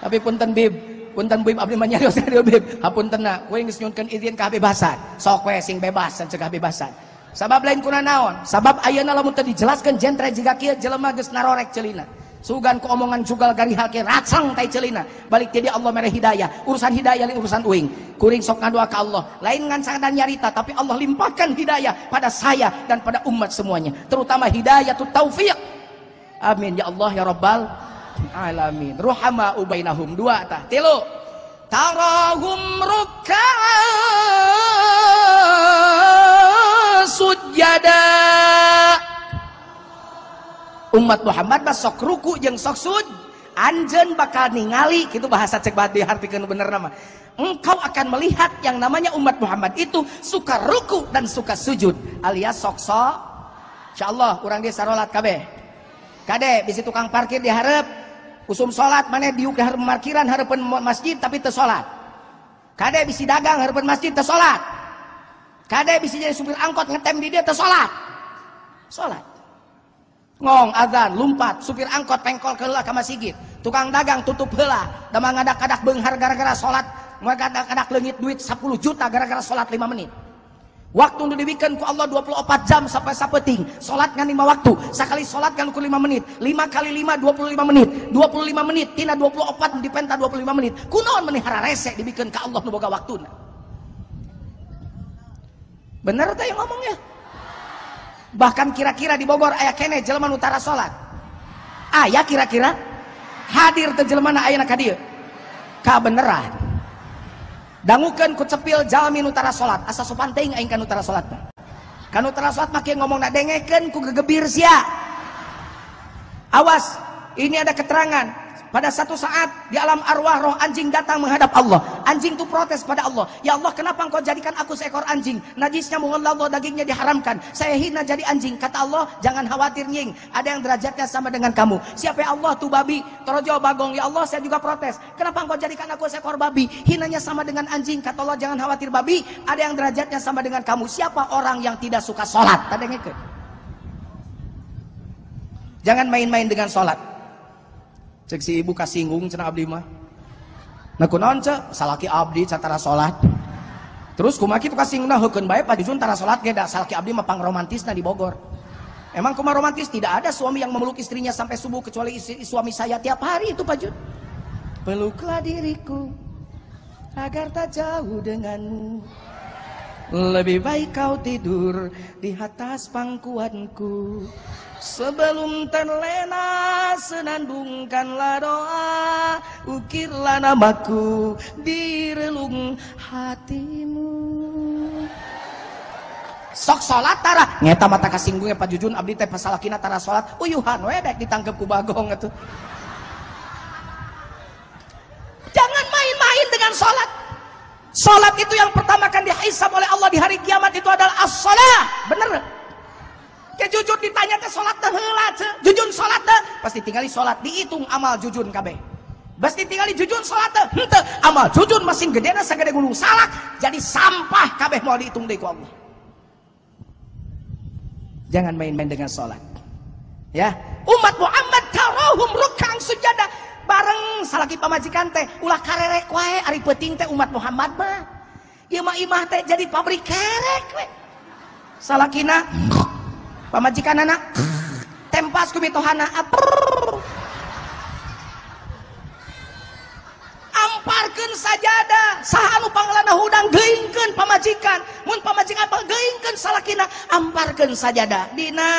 Tapi punten bib, punten bib abdi mah nyarios radio bib. Hapuntenna, kuring geus nyunkeun izin kebebasan. Sok we sing bebas can cegah bebasan. Sabab lain kuna naon sabab ayeuna lamun teu dijelaskeun jentre jiga kieu jelema geus narorek ceulina sugan ku omongan jugal garihal kieu racang tai ceulina balik jadi Allah mere hidayah urusan hidayah lain urusan uing kuring sok ngadoa ka Allah lain ngan sakadar nyarita tapi Allah limpahkan hidayah pada saya dan pada umat semuanya terutama hidayatut taufiq amin ya Allah ya rabbal alamin ruhama ubainahum 2 tah 3 tarahum sujada umat Muhammad mah sok ruku jeung sok sujud anjeun bakal ningali kitu bahasa cek bae dihartikeun bener nama engkau akan melihat yang namanya umat Muhammad itu suka ruku dan suka sujud alias sok insyaallah urang dia sarolat kabeh kade bisi tukang parkir di hareup usum salat maneh diuk di hareup parkiran hareupeun masjid tapi teu salat kade bisi dagang hareupeun masjid teu salat kade bisa jadi supir angkot ngetem di dia teu salat ngong azan lumpat supir angkot pengkol keula ka masjid tukang dagang tutup heula da mangadak-adak beunghar gara-gara salat mangadak-adak leungit duit 10 juta gara-gara salat 5 menit waktu nu dibikeun ku Allah 24 jam sampai sapeting salat ngan 5 waktu sakali salat kan ukur 5 menit 5 kali 5 25 menit 25 menit tina 24 dipenta 25 menit kunaon menihara rese dibikeun ka Allah nu boga waktuna bener teh yang ngomongnya bahkan kira-kira di Bogor aya kene jelema nu tara salat aya kira-kira hadir teh jelema aya na ka dieu ka beneran dangukeun ku cepil jalmi nu tara salat asa sopan teuing aing ka nu tara salat kanu tara salat make ngomongna dengekeun ku gegebir sia. Awas, ini ada keterangan pada satu saat di alam arwah roh anjing datang menghadap Allah. Anjing itu protes pada Allah, ya Allah kenapa engkau jadikan aku seekor anjing, najisnya menghalal dagingnya diharamkan, saya hina jadi anjing. Kata Allah, jangan khawatir nying, ada yang derajatnya sama dengan kamu. Siapa ya Allah? Tuh babi torojo bagong. Ya Allah saya juga protes, kenapa engkau jadikan aku seekor babi, hinanya sama dengan anjing. Kata Allah, jangan khawatir babi, ada yang derajatnya sama dengan kamu. Siapa orang yang tidak suka sholat? Tadi ngikut. Jangan main-main dengan sholat. Cek si ibu kasinggung cenah abdi mah. Nah kunaon cek? Salaki abdi catara sholat. Terus kumaki tu kasinggungna heukeun bae padijun tara sholat ge da salaki abdi mah pangromantisna di Bogor. Emang kumaha romantis? Tidak ada suami yang memeluk istrinya sampai subuh kecuali suami saya tiap hari itu Pak Jun. Peluklah diriku agar tak jauh denganmu. Lebih baik kau tidur di atas pangkuanku. Sebelum terlena senandungkanlah doa, ukirlah namaku di relung hatimu. Sok salat tara nyeta mata kasinggungnya Pak Jujun abdi teh pasalakina tara salat uyuhan we dek ditangkep ku bagong atuh. Jangan main-main dengan salat. Salat itu yang pertama akan dihisab oleh Allah di hari kiamat itu adalah as-shalah. Bener? Ke jujun ditanya ke salat teh heula ce. Jujun salat teh pasti tinggali salat dihitung amal jujun kabeh. Bas ditinggali jujun salat teh henteu amal jujun mesin gedena sagede gunung salak jadi sampah kabeh mau dihitung deui ku Allah. Jangan main-main dengan salat. Ya, umat Muhammad tarahum ruk'an sujada bareng salaki pamajikan teh ulah karerek wae ari peuting teh umat Muhammad mah. Ieu mah imah teh jadi pabrik kerek we. Salakina pamajikan anak tempas ku mitohana amparkeun sajadah saha anu pangalana hudang geuingkeun pamajikan mun pamajikan geuingkeun salakina amparkeun sajadah dina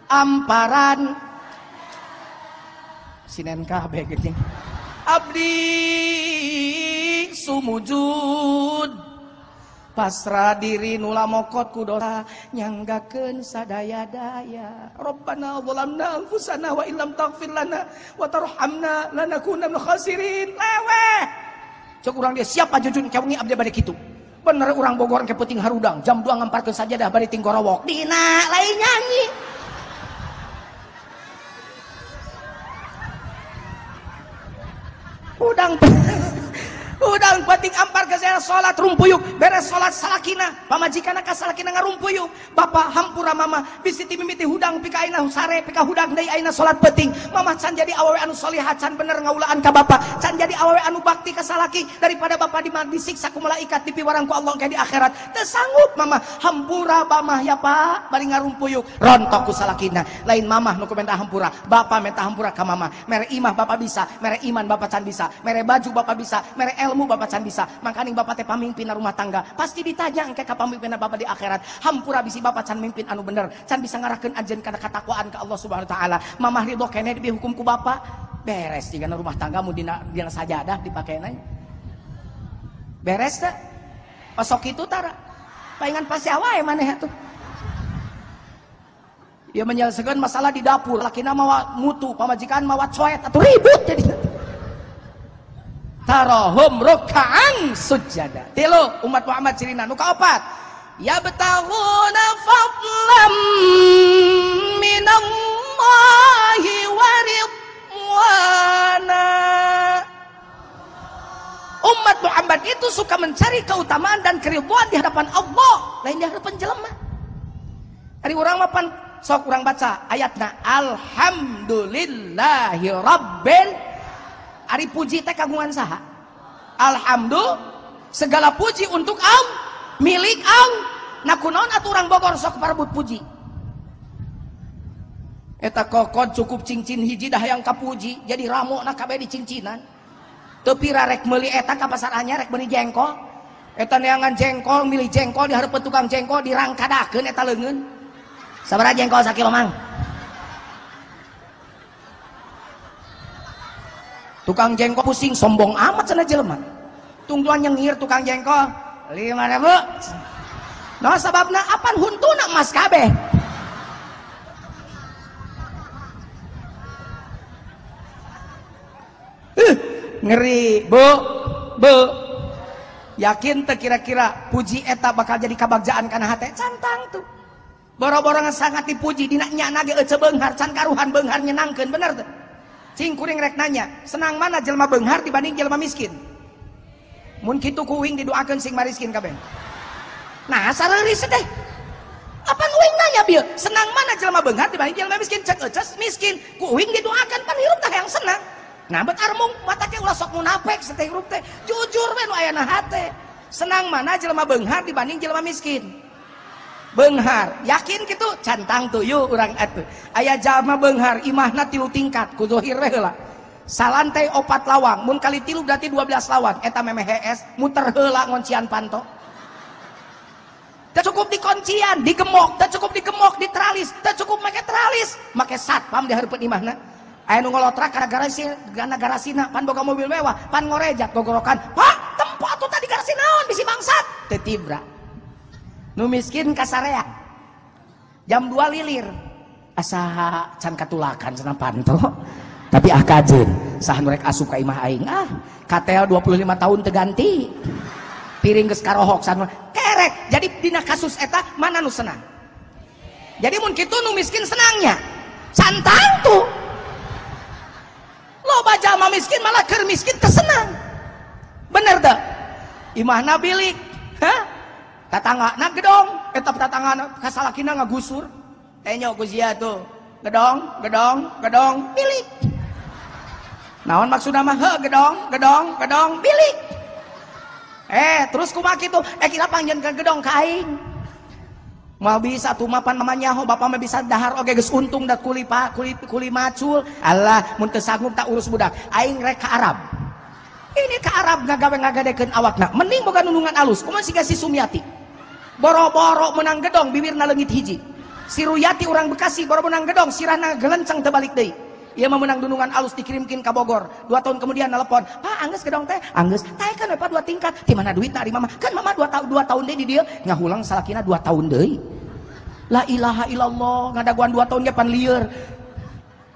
amparan sinen kabeh geuning abdi sumujud pasrah diri nula mokot ku dosa nyanggakeun sadaya-daya. Rabbana zalamna anfusana wa illam taghfir lana wa tarhamna lanakunanna minal khasirin. Lewe. Cek urang dia siapa jujun kawengi abdi bade kitu. Bener urang Bogor ke peuting harudang jam 2 ngamparkeun sajadah bade ting gorowok. Dina lain nyanyi. Udang penting ampar ke saya salat rumpuyuk beres salat salakina pamajikana ka salakina ngarumpuyuk bapak hampura mama bisi ti mimiti hudang pika aina sare pika hudang deui aina salat penting mama can jadi awewe anu salihah can bener ngaulaan ka bapak can jadi awewe anu bakti ka salaki daripada bapak disiksa ku malaikat di piwarang ku Allah ke di akhirat teu sanggup mama hampura mama ya pak bari ngarumpuyuk rontok ku salakina lain mamah nu kumenta hampura bapak menta hampura ka mama mere imah bapak bisa mere iman bapak can bisa mere baju bapak bisa mere ilmu bapak can bisa makaning bapak teh pamimpin rumah tangga pasti ditanya engke ka pamimpinna bapak di akhirat hampura bisi bapak can mimpin anu bener can bisa ngarahkeun anjeun kana katakwaan ka Allah Subhanahu wa taala mamah ridho keneh dihukum ku bapak beres jigana rumah tanggamu dina sajadah dipakena beres teh pasok itu tara paingan pasti wae maneh atuh ya menyelesaikan masalah di dapur lakina mawa mutu pamajikan mawa coet atuh ribut jadi tarahum ruk'an sujada. Tilu umat Muhammad cirina nu kaopat ya betahuna fadlam minallahi wa ridwana. Umat Muhammad itu suka mencari keutamaan dan keridhaan di hadapan Allah lain di hadapan jelema. Ari urang mah pan sok urang baca ayatna alhamdulillahi rabbil ari puji teh kagungan saha? Alhamdulillah segala puji untuk Allah milik Allah. Nah kunaon atuh urang Bogor sok parebut puji. Eta kokod cukup cincin hiji dah yang kapuji jadi ramona kabeh di cincinan. Teu pira rek meuli eta ka pasar anyar rek meuli jengkol. Eta neangan jengkol milih jengkol di hareupeun tukang jengkol dirangkadakeun eta leungeun. Sabaraha jengkol sakilo mang? Tukang jengkol pusing sombong amat cenah jelema. Tungguan nyengir tukang jengkol 5.000. No sababna apan huntuna emas kabeh. Ngeri bu yakin teh kira-kira puji eta bakal jadi kabagjaan kana hate cantang tuh boro-boro sangat dipuji dina nyana ge ece beunghar can karuhan beunghar nyenangkeun bener teh cing kuring rek nanya senang mana jelema beunghar dibanding jelema miskin mun kitu ku uing didoakeun sing mariskin kabeh nah sareuris teh apa uing nanya bieu senang mana jelema beunghar dibanding jelema miskin cek ece miskin ku uing didoakeun pan hirup teh yang senang. Nah bet armung mata ke ulah sok munafik seteh grup teh jujur we nu aya na hate senang mana jelema beunghar dibanding jelema miskin beunghar yakin kitu cantang tuh yuk urang atuh aya jalma beunghar imahna 3 tingkat ku zahir we heula salantai 4 lawang mun kali 3 berarti 12 lawang eta memeh hees muter heula ngoncian panto teu cukup dikoncian digemok teu cukup digemok diteralis teu cukup make teralis make satpam di hareupeun imahna aya nu ngolotrak gara garasina pan boga mobil mewah pan ngorejat gogorokan pak tempo atuh tadi garasi naon bisi bangsat teu tibra nu miskin kasarea jam 2 lilir asa can katulakan cenah panto tapi kajeun saha nu rek asup ka imah aing katel 25 tahun teu ganti piring geus karohok saha kerek jadi dina kasus eta mana nu senang jadi mun kitu nu miskin senangnya cantang tuh loba jalma miskin malah keur miskin tersenang bener dah imahna bilik tatanggana gedong eta tatanggana kasalakina ngagusur enyo ku sia tuh gedong bilik naon maksudna mah gedong bilik terus kumaha kitu kira panjenengan gedong ka aing mau bisa tuh mapan namanya ho bapak mah bisa dahar oge geus untung da kuli macul Allah mun teu sanggup tak urus budak aing rek ka Arab ini ka Arab ngagadekeun awakna mending boga nunungan alus kumaha siga si Sumiati boro-boro menang gedong bibirna leungit hiji si Ruyati urang Bekasi boro menang gedong sirahna gelenceng teu balik deui ieu mah menang nunungan alus dikirimkeun ka Bogor 2 tahun kemudian nelpon Pak anggeus gedong teh anggeus taekeun we Pak 2 tingkat di mana duitna ari mama kan mama 2 tahun deui di dieu ngahulang salakina 2 tahun deui la ilaha illallah ngadaguan 2 tahun ge pan lieur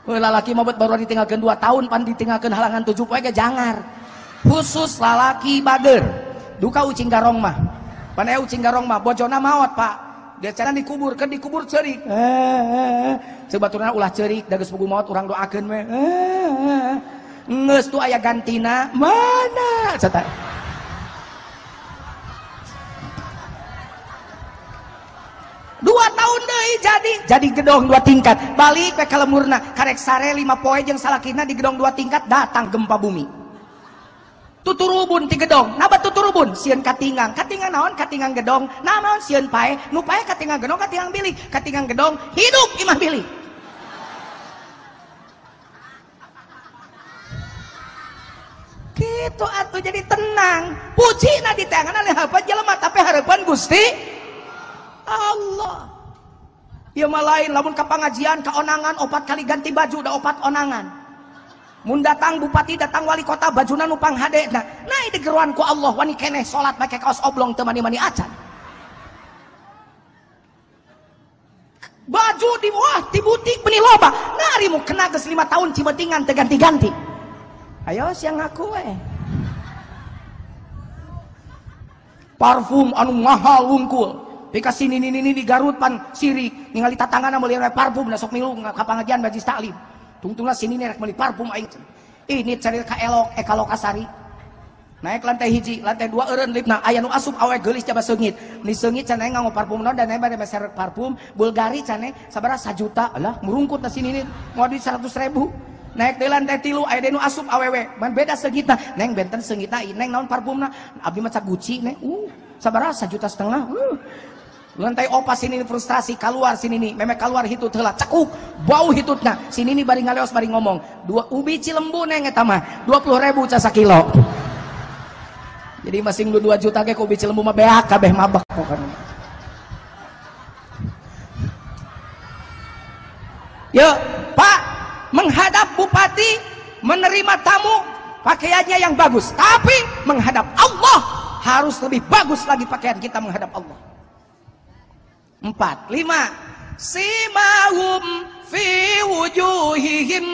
lalaki mah baru ditinggalkeun 2 tahun pan ditinggalkeun halangan 7 poe ge jangar khusus lalaki bager duka ucing garong mah pan aya ucing garong mah bojona maot Pak dia cara dikubur ceurik sebaturna ulah ceurik da geus puguh maot urang doakeun we geus tu aya gantina mana cata 2 tahun deui jadi gedong 2 tingkat balik we ka lemurna karek sare 5 poe jeung salakina di gedong 2 tingkat datang gempa bumi tuturubun ti gedong nabat tuturubun sieun katingang naon katingang gedong naon sieun pae nu pae katingang gedong katingang bilik katingang gedong hidup imah bilik gitu atuh jadi tenang pujina di tangan oleh harapan jelema tapi harapan Gusti Allah ieu mah lain lamun ka pangajian kaonangan 4 kali ganti baju da 4 onangan mun datang bupati datang wali kota bajuna nupang hadena nah ini geruan ku Allah wani keneh salat make kaos oblong teu mani-mani acan baju di di butik benih loba nah arimu kena geus 5 tahun cimetingan teu ganti-ganti ayo siang ngaku we parfum anu mahal wungkul pika sini di Garut pan sirik ningali tatanganna meuli parfum da sok milu ka pangajian bajis taklim tungtungna sini rek meuli parfum aing ini cari ka elok ka Lokasari naik lantai hiji lantai 2 eureun lipna aya nu asup awe geulis coba seungit ni seungit can aing nganggo parfum naon dan aing bade meser parfum Bulgari can sabaraha 1 juta alah murungkut na sini mau duit 100.000 naik di lantai 3 aya nu asup awewe man beda seungitna neng benten seungitna neng naon parfumna abdi mah Gucci neng sabaraha 1,5 juta lantai opas sini frustasi keluar sini nih memek keluar hitut heula cekuk bau hitutna sini nih bari ngaleos bari ngomong 2 ubi Cilembu neng eta mah 20.000 ca sakilo jadi masing 2 juta ge ubi Cilembu mah beak kabeh mabak pokona yo Pak menghadap bupati menerima tamu pakaiannya yang bagus, tapi menghadap Allah harus lebih bagus lagi pakaian kita menghadap Allah. 4, 5, simahum fi wujuhihim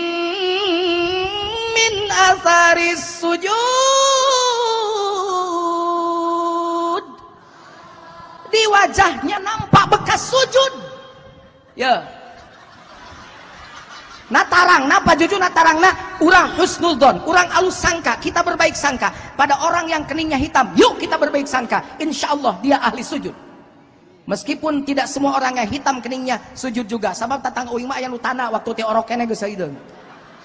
min atharis sujud. Di wajahnya nampak bekas sujud. Ya. Natarang, napa jujur natarang na urang husnudzon, urang alus sangka, kita berbaik sangka pada orang yang keningnya hitam. Yuk kita berbaik sangka, insya Allah dia ahli sujud. Meskipun tidak semua orang yang hitam keningnya sujud juga. Sebab tatang uing mah aya nu tanah waktu teh orok kene geus saeudeung.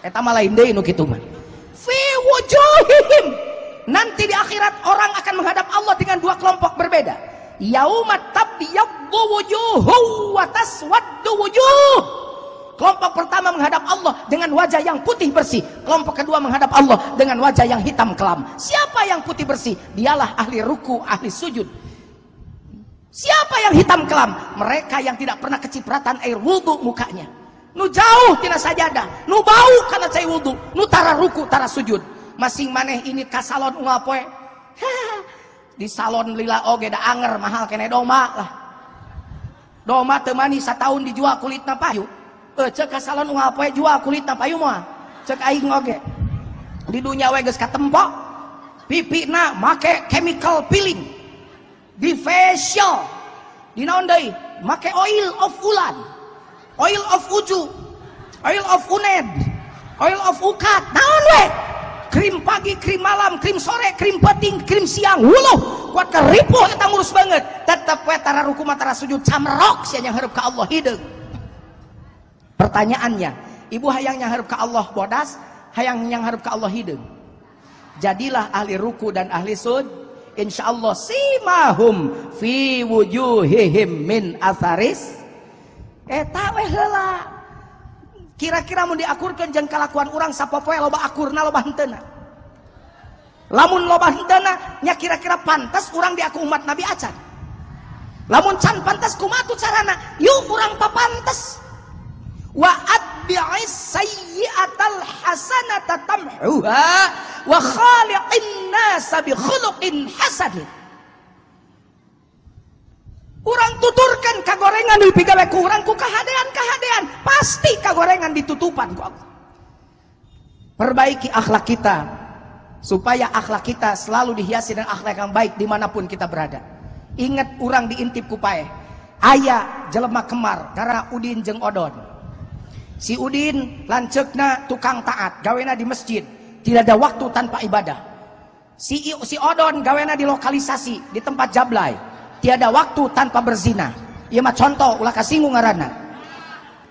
Eta mah lain deui nu kitu mah. Fi wujuhihim. Nanti di akhirat orang akan menghadap Allah dengan dua kelompok berbeda. Yaumat tabyaddu wujuhu wa taswaddu wujuh. Kelompok pertama menghadap Allah dengan wajah yang putih bersih. Kelompok kedua menghadap Allah dengan wajah yang hitam kelam. Siapa yang putih bersih? Dialah ahli ruku, ahli sujud. Siapa yang hitam kelam? Mereka yang tidak pernah kecipratan air wudu mukanya. Nu jauh tina sajadah, nu bau karena cai wudu, nu tara ruku, tara sujud. Masing maneh ini ka salon unggal poe. Di salon lila oge da anger mahal kene doma lah. Doma teu mani sataun dijual kulitna payu. Cek ka salon unggal poe jual kulitna payu moal. Cek aing oge. Di dunya we geus katempo. Pipina make chemical peeling. Di facial. Di naon deui? Make oil of ulan. Oil of uju. Oil of uned. Oil of ukat. Naon we? Krim pagi, krim malam, krim sore, krim peting, krim siang. Wuluh, kuat ka ripuh eta ngurus banget. Tetep we tara ruku mah tara sujud camrok sia yang hareup ka Allah hideung. Pertanyaannya, ibu hayang yang hareup ka Allah bodas, hayang yang hareup ka Allah hideung. Jadilah ahli ruku dan ahli sujud, insyaallah simahum fi wujuhihim min atharis. Eta we heula. Kira-kira mun diakurkeun jeung kalakuan urang sapopoe loba akurna loba henteuna. Lamun loba henteuna nya kira-kira pantas urang diaku umat Nabi acan. Lamun can pantas kumaha tu carana? Yuk urang papantes. Wa atbi'is sayyi'atal hasanata tamhuha wa khaliqin nasa bi khuluqin hasanin. Urang tuturkan kagorengan di pigawe ku urang ku kahadean pasti kagorengan ditutupan ku Allah. Perbaiki akhlak kita supaya akhlak kita selalu dihiasi dengan akhlak yang baik dimanapun kita berada. Ingat urang diintip ku paeh aya jelema kemar gara Udin jeung Odon. Si Udin lanceukna tukang taat, gawena di masjid, tidak ada waktu tanpa ibadah. Si Odon gawena di lokalisasi, di tempat jablay, tiada waktu tanpa berzina. Ieu mah contoh ulah kasinggung ngaranna.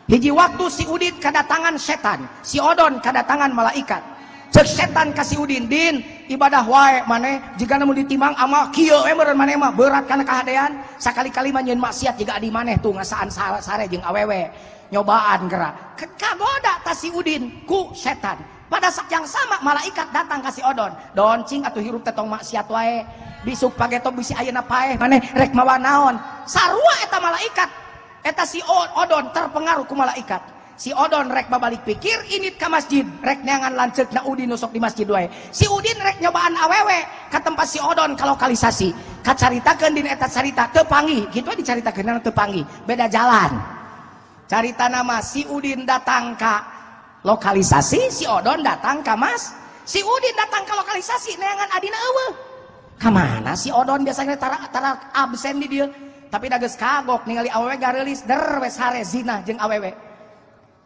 Hiji waktu si Udin kadatangan setan, si Odon kadatangan malaikat. Cek setan ka si Udin, "Din, ibadah wae maneh jiga namun ditimbang amal kieu we meureun maneh mah berat kana kahadean, sakali-kali mah nyeun maksiat jiga adi maneh tuh ngasaan sare jeung awewe." Nyobaan gerak kagoda ta si Udin ku setan. Pada saat yang sama malaikat datang ka si Odon. Don cing atuh hirup teh tong maksiat wae. Bisuk pageto bisi ayeuna paeh maneh rek mawa naon. Sarua eta malaikat. Eta si Odon terpengaruh ku malaikat. Si Odon rek babalik pikir init ka masjid, rek neangan lanceukna Udin nusok di masjid wae. Si Udin rek nyobaan awewe ka tempat si Odon ka lokalisasi. Kacaritakeun dina eta carita teu panggih, kitu dicaritakeun teu panggih, beda jalan. Carita nama si Udin datang ke lokalisasi, si Odon datang ke mas. Si Udin datang ke lokalisasi, neangan adina eueuh. Kamana si Odon biasanya tara absen di dia. Tapi da geus kagok ningali awewe gareulis der we sare zina jeung awewe.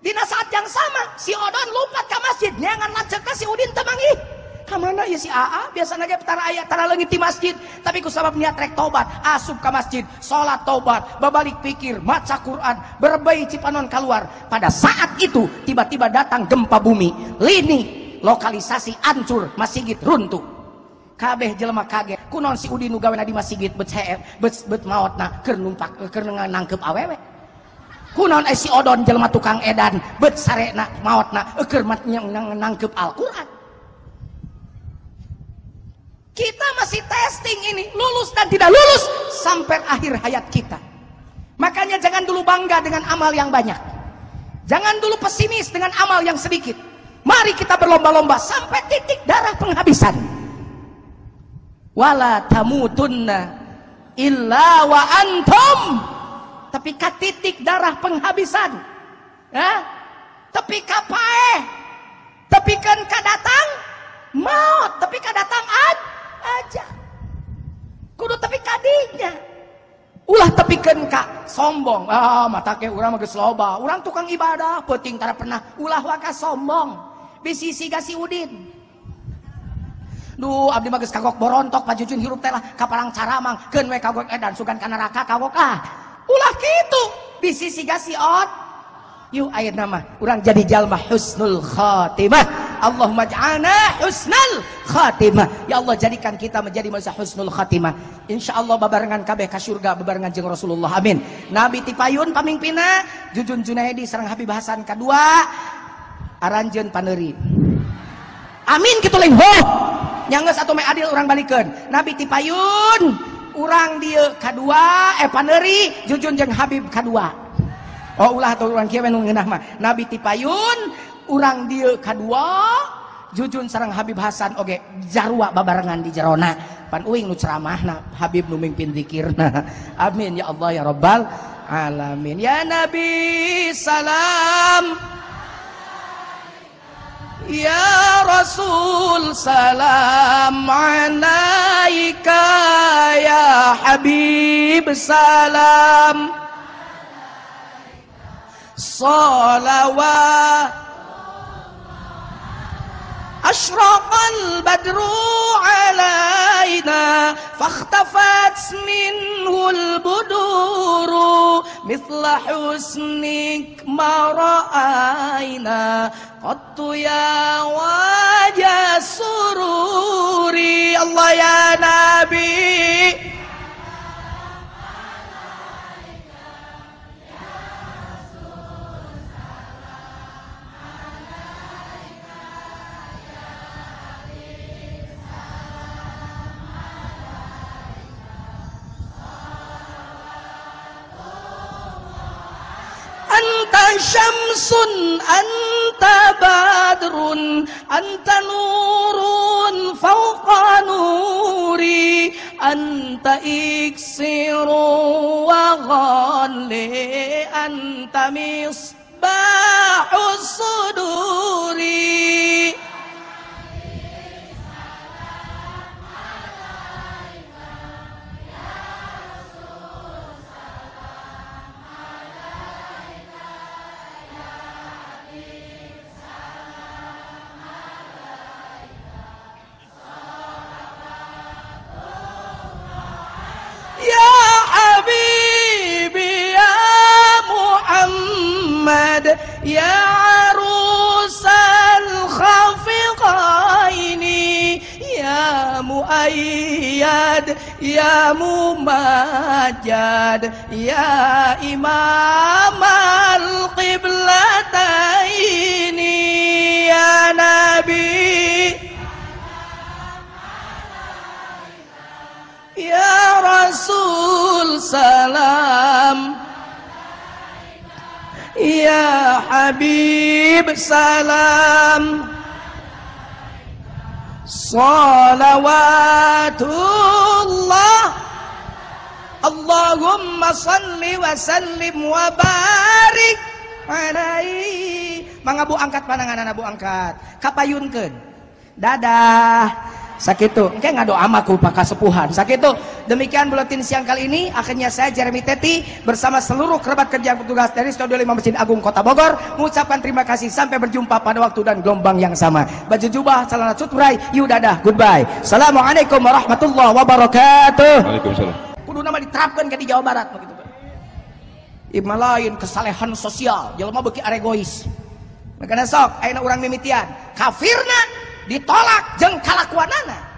Dina saat yang sama, si Odon lompat ke masjid, neangan lanceuk ka si Udin teu manggih. Kamana ya si AA biasana ge tara aya tara leungit di masjid, tapi ku sabab niat rek tobat asup ka masjid, salat tobat, babalik pikir, maca Quran, berbayi cipanon keluar. Pada saat itu tiba-tiba datang gempa bumi, lini lokalisasi hancur, masjid runtuh. Kabeh jelema kaget, kunaon si Udin nu gawena di masjid bet maotna keur numpak keur nangkep awewe. Kunaon si Odon jelema tukang edan bet sarena maotna keur nangkep Al-Qur'an. Kita masih testing ini, lulus dan tidak lulus sampai akhir hayat kita. Makanya jangan dulu bangga dengan amal yang banyak. Jangan dulu pesimis dengan amal yang sedikit. Mari kita berlomba-lomba sampai titik darah penghabisan. Wala tamutunna illa wa antum. Tapi ka titik darah penghabisan. Ya? Tapi kapae. Tapi kan kadatang maut. Tapi kadatang aja. Kudu tapi kadinya. Ulah tepikeun ka sombong. Mata ke urang mah geus loba. Urang tukang ibadah, peuting tara pernah ulah waka sombong. Bisi siga si Udin. Duh, abdi mah geus kagok borontok pajujun hirup teh lah kaparang caramang. Keun we kagok edan sugan ka neraka kagok ulah kitu. Bisi siga si Ot. Yuk ayeuna mah urang jadi jalma husnul khatimah. Allahumma ja'alna husnul khatimah. Ya Allah jadikan kita menjadi manusia husnul khatimah. Insyaallah babarengan kabeh ka surga babarengan jeung Rasulullah. Amin. Nabi tipayun pamingpina Jujun Junaidi sareng Habib Hasan kadua aranjeun paneuri. Amin kitu leuh. Nyanggeus atuh me adil urang balikeun. Nabi tipayun urang dieu kadua paneuri Jujun jeung Habib kadua. Oh ulah atau urang kieu nu ngeunah mah. Nabi tipayun urang dieu kadua Jujun sareng Habib Hasan oge jarua babarengan di jerona. Pan uing nu ceramahna Habib nu mimpin zikirna. Amin ya Allah ya rabbal alamin. Ya Nabi salam. Ya Rasul salam alaika. Ya Habib salam. Salawat Ashraqal badru alaina fakhtafat minhul buduru mithla husnik ma ra'aina qattu ya wajah sururi. Allah ya Nabi Anta syamsun, anta badrun, anta nurun fauqa nuri, anta iksiru wa ghalli, anta misbahus suduri. Ya arusal khafiqaini, ya muayyad, ya mumajjad, ya imam al-qiblataini, ya Nabi, ya Rasul salam, ya Habib salam, salawatullah, Allahumma salli wa sallim wa barik alaihi. Mangga Bu angkat pandangan Bu angkat kapayunkeun dadah sakitu engke ngadoa mah ku pakasepuhan sakitu. Demikian buletin siang kali ini. Akhirnya saya Jeremy Teti bersama seluruh kerabat kerja petugas dari Studio 5 Masjid Agung Kota Bogor mengucapkan terima kasih. Sampai berjumpa pada waktu dan gelombang yang sama. Baju jubah, celana cutbray, yu dadah, goodbye. Assalamualaikum warahmatullahi wabarakatuh. Waalaikumsalam. Kudu nama diterapkan ke di Jawa Barat begitu. Ibma lain kesalehan sosial, jelema beuki aregois. Makanya sok ayeuna urang mimitian, kafirna ditolak jeung kalakuanana.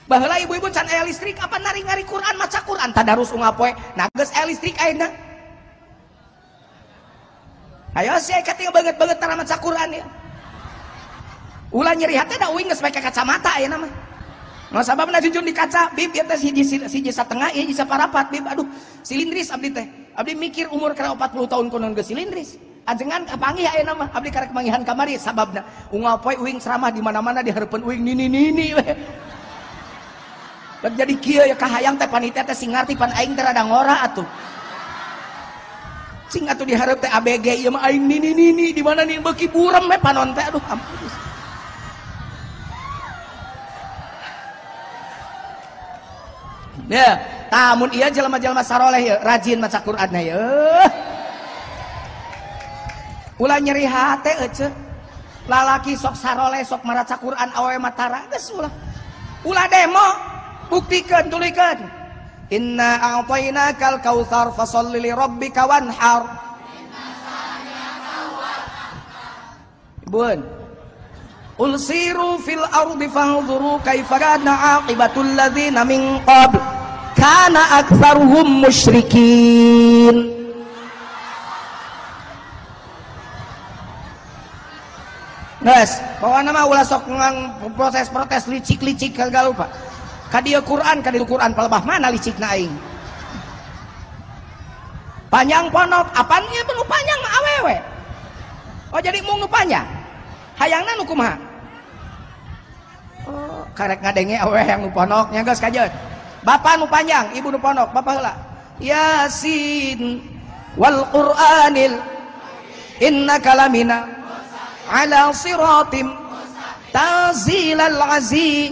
Baheula ibu-ibu can aya listrik apa nari-ngari Quran maca Quran tadarus unggal poe nah geus aya listrik ayeuna. Ayo sih ka tinggal banget-banget tara maca Quran ya. Ulah nyeri hate da uing geus make kacamata ayeuna mah. No sababna Jujun di kaca, bib ieu teh siji satengah ieu siji saparapat bib. Aduh, silindris abdi teh. Abdi mikir umur kana 40 tahun kunaon geus silindris. ajengan kapanggih ayeuna mah abdi karek manggihan kamari sababna unggal poe uing ceramah di mana-mana di hareupeun uing nini we. Jadi kieu ya kahayang teh panitia teh sing ngarti pan aing teh rada ngora atuh. Sing atuh di hareup teh ABG ieu mah aing nini di mana nih beuki burem we panon teh aduh ampun. Ya, tamun iya jelema-jelema saroleh ya, rajin maca Qur'anna ya. Ulah nyeri hate ece. Lalaki sok saroleh sok maraca Qur'an awewe matara geus ulah. Ulah demo buktikeun tulikeun. Inna a'tainakal kautsar fasholli li rabbika wanhar. Bun. Ulsiru fil ardi fanzuru kaifa kana aqibatul ladzina min qabl. Kana aktsaruhum musyrikin. Guys, pokoknya mah ulah sok protes licik-licik kagak lupa. Kadieu Quran palebah mana licikna aing. Panjang ponok, apaan ieu nu panjang mah awewe. Oh jadi mung nu panjang. Hayangna nu kumaha? Oh, karek ngadenge awewe yang nu ponok nya geus kajeut. Bapak nu panjang, ibu nu pondok, bapak heula. Yasin wal Qur'anil innaka lamina ala siratim tanzilal aziz.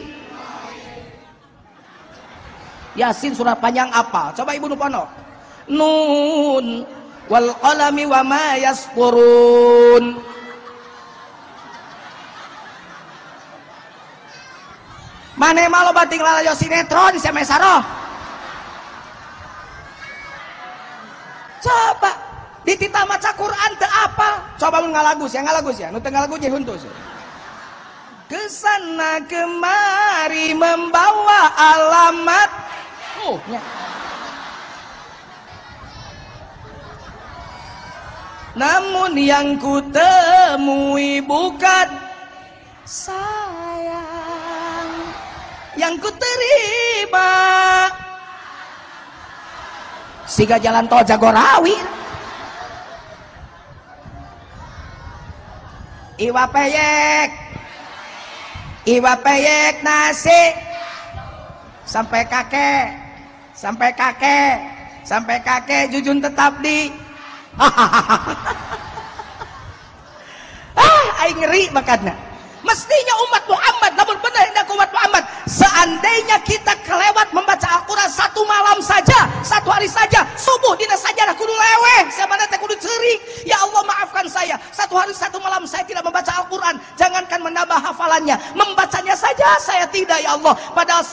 Yasin surat panjang apa? Coba ibu nu pondok. Nun wal qalami wa ma yasqurun. Mane malo bating lalayo sinetron di semesaroh. Coba ditita maca Quran teu apa? Coba mun ngalagus ya, nu teu ngalagus je huntus. Kesana kemari membawa alamat. Nya. Namun yang ku temui bukan sayang, yang ku terima siga jalan tol Jagorawi. Iwa peyek nasi sampai kakek jujun tetap di aing ngeri makanya. Mestinya umat Muhammad, namun benar hendak umat Muhammad, seandainya kita kelewat membaca Al-Quran satu malam saja, satu hari saja, subuh dina saja kudu leweh, saya mana teh kudu ceri. Ya Allah maafkan saya, satu hari satu malam saya tidak membaca Al-Quran, jangankan menambah hafalannya, membacanya saja saya tidak ya Allah. Padahal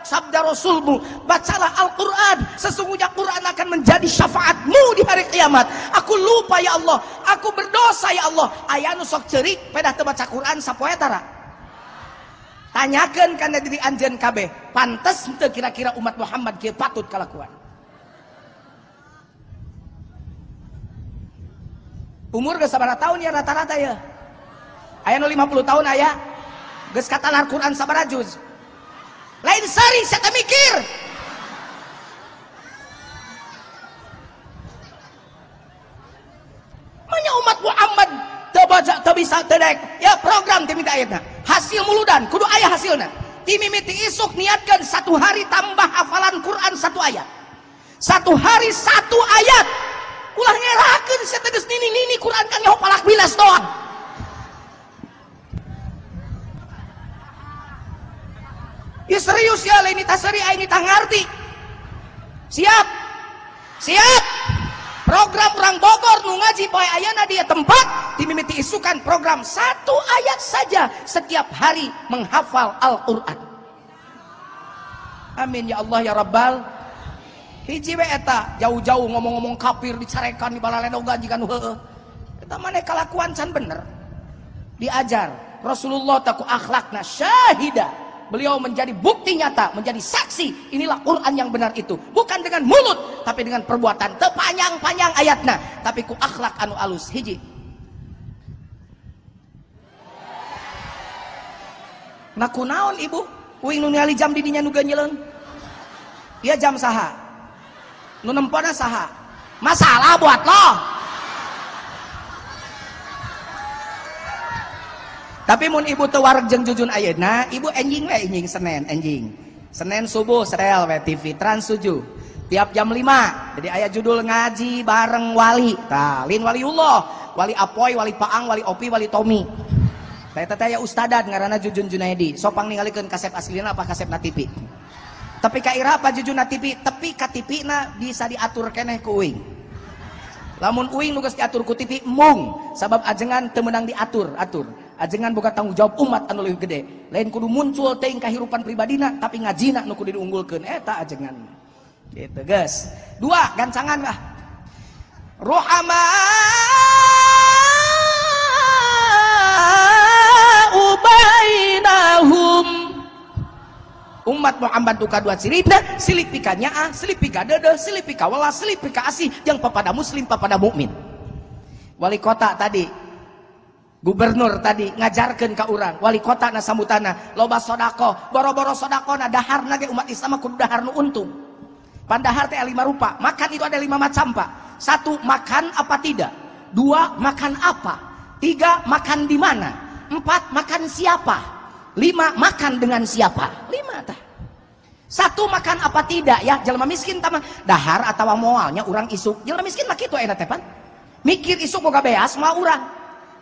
sabda Rasulmu, bacalah Al-Quran, sesungguhnya Quran akan menjadi syafaatmu di hari kiamat. Aku lupa ya Allah, aku berdosa ya Allah. Aya nu sok ceri pedah teu baca Quran sapoe tara. Tanyakeun kana diri anjeun kabeh, pantes henteu kira-kira umat Muhammad kieu patut kalakuan. Umur geus sabaraha tahun ya rata-rata ya? Aya nu 50 tahun aya. Geus katalar Quran sabaraha juz? Lain sari saya teh mikir. Manya umat Muhammad teu bisa tedek ya program ti minta ayatna hasil muludan kudu aya hasilna ti mimiti isuk niatkeun satu hari tambah hafalan Quran satu ayat, satu hari satu ayat, ulah ngerakeun sia teh geus nini Quran kan nyaho palak bilas doang. Ya serius ya lain tah seri aing tah ngarti. Siap program orang Bogor nu ngaji poe ayeuna di tempat dimimiti isukan program satu ayat saja setiap hari menghafal Al-Quran. Amin ya Allah ya Rabbal. Hiji we eta jauh-jauh ngomong-ngomong kafir dicarekan di balaledogan jiga nu heueuh. Eta maneh kalakuan can bener. Diajar Rasulullah taku akhlakna syahida. Beliau menjadi bukti nyata, menjadi saksi. Inilah Quran yang benar itu. Bukan dengan mulut, tapi dengan perbuatan. Tepanjang-panjang ayatna, tapi ku akhlak anu alus. Hiji. Nah kunaon ibu? Uing nu ningali jam didinya nu ganjeleun. Ieu jam saha? Nu nempona saha? Masalah buat lo. Tapi mun ibu teu wareg jeung Jujun ayeuna, ibu enjing we enjing Senin subuh serel we TV Trans 7 tiap jam 5. Jadi aya judul ngaji bareng wali. Tah, lin waliullah, wali Apoy, wali Paang, wali Opi, wali Tommy. Tah eta teh aya ustadan ngaranna Jujun Junaidi. Sopang ningalikeun kasep aslina apa kasep na TV. Tapi ka ira apa Jujun na TV, tepi ka TV-na bisa diatur keneh ku uing. Lamun uing nu geus diatur ku TV mung sabab ajengan teu meunang diatur. Ajengan boga tanggung jawab umat anu leuwih gede. Lain kudu muncul teuing kahirupan pribadina tapi ngajina nu kudu diunggulkeun eta ajengan. Gitu guys. 2 gancangan lah. Rohama ubainahum. Umat Muhammad duka 2 cirina, silih pika nyaah, silih pika dede, silih pika welas, silih pika asih yang papada muslim, papada mukmin. Wali kota tadi, gubernur tadi ngajarkeun ka urang, wali kota na samutana loba sodako, boro-boro sodako na dahar nage umat Islam kudu dahar nu untung. Pandahar teh 5 rupa. Makan itu ada 5 macam, Pak. 1 makan apa tidak. 2 makan apa. 3 makan di mana. 4 makan siapa. 5 makan dengan siapa. 5 tah. 1 makan apa tidak ya. Jelema miskin tama dahar atawa moalnya urang isuk. Jelema miskin mah kitu eta teh pan. Mikir isuk boga beas mah urang.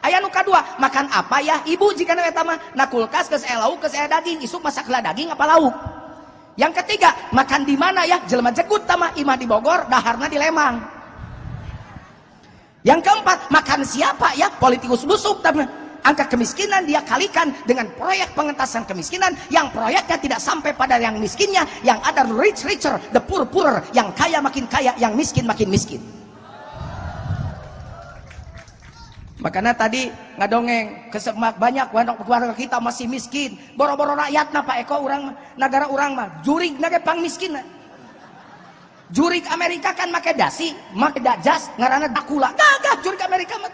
Aya nu kadua, makan apa ya? Ibu jika eta mah na kulkas geus aya lauk, geus aya daging, isuk masak heula daging apa lauk. Yang ketiga, makan di mana ya? Jelema jegut tama imah di Bogor, daharna di Lemang. Yang keempat, makan siapa ya? Politikus busuk tama. Angka kemiskinan dia kalikan dengan proyek pengentasan kemiskinan yang proyeknya tidak sampai pada yang miskinnya, yang ada rich richer, the poor poorer, yang kaya makin kaya, yang miskin makin miskin. Makanya tadi ngadongeng banyak warga kita masih miskin, boro-boro rakyat na Pak Eko urang negara urang mah jurig nage pang miskin. Jurig Amerika kan make dasi, make jas ngaranna Dracula. Gagah jurig Amerika mah.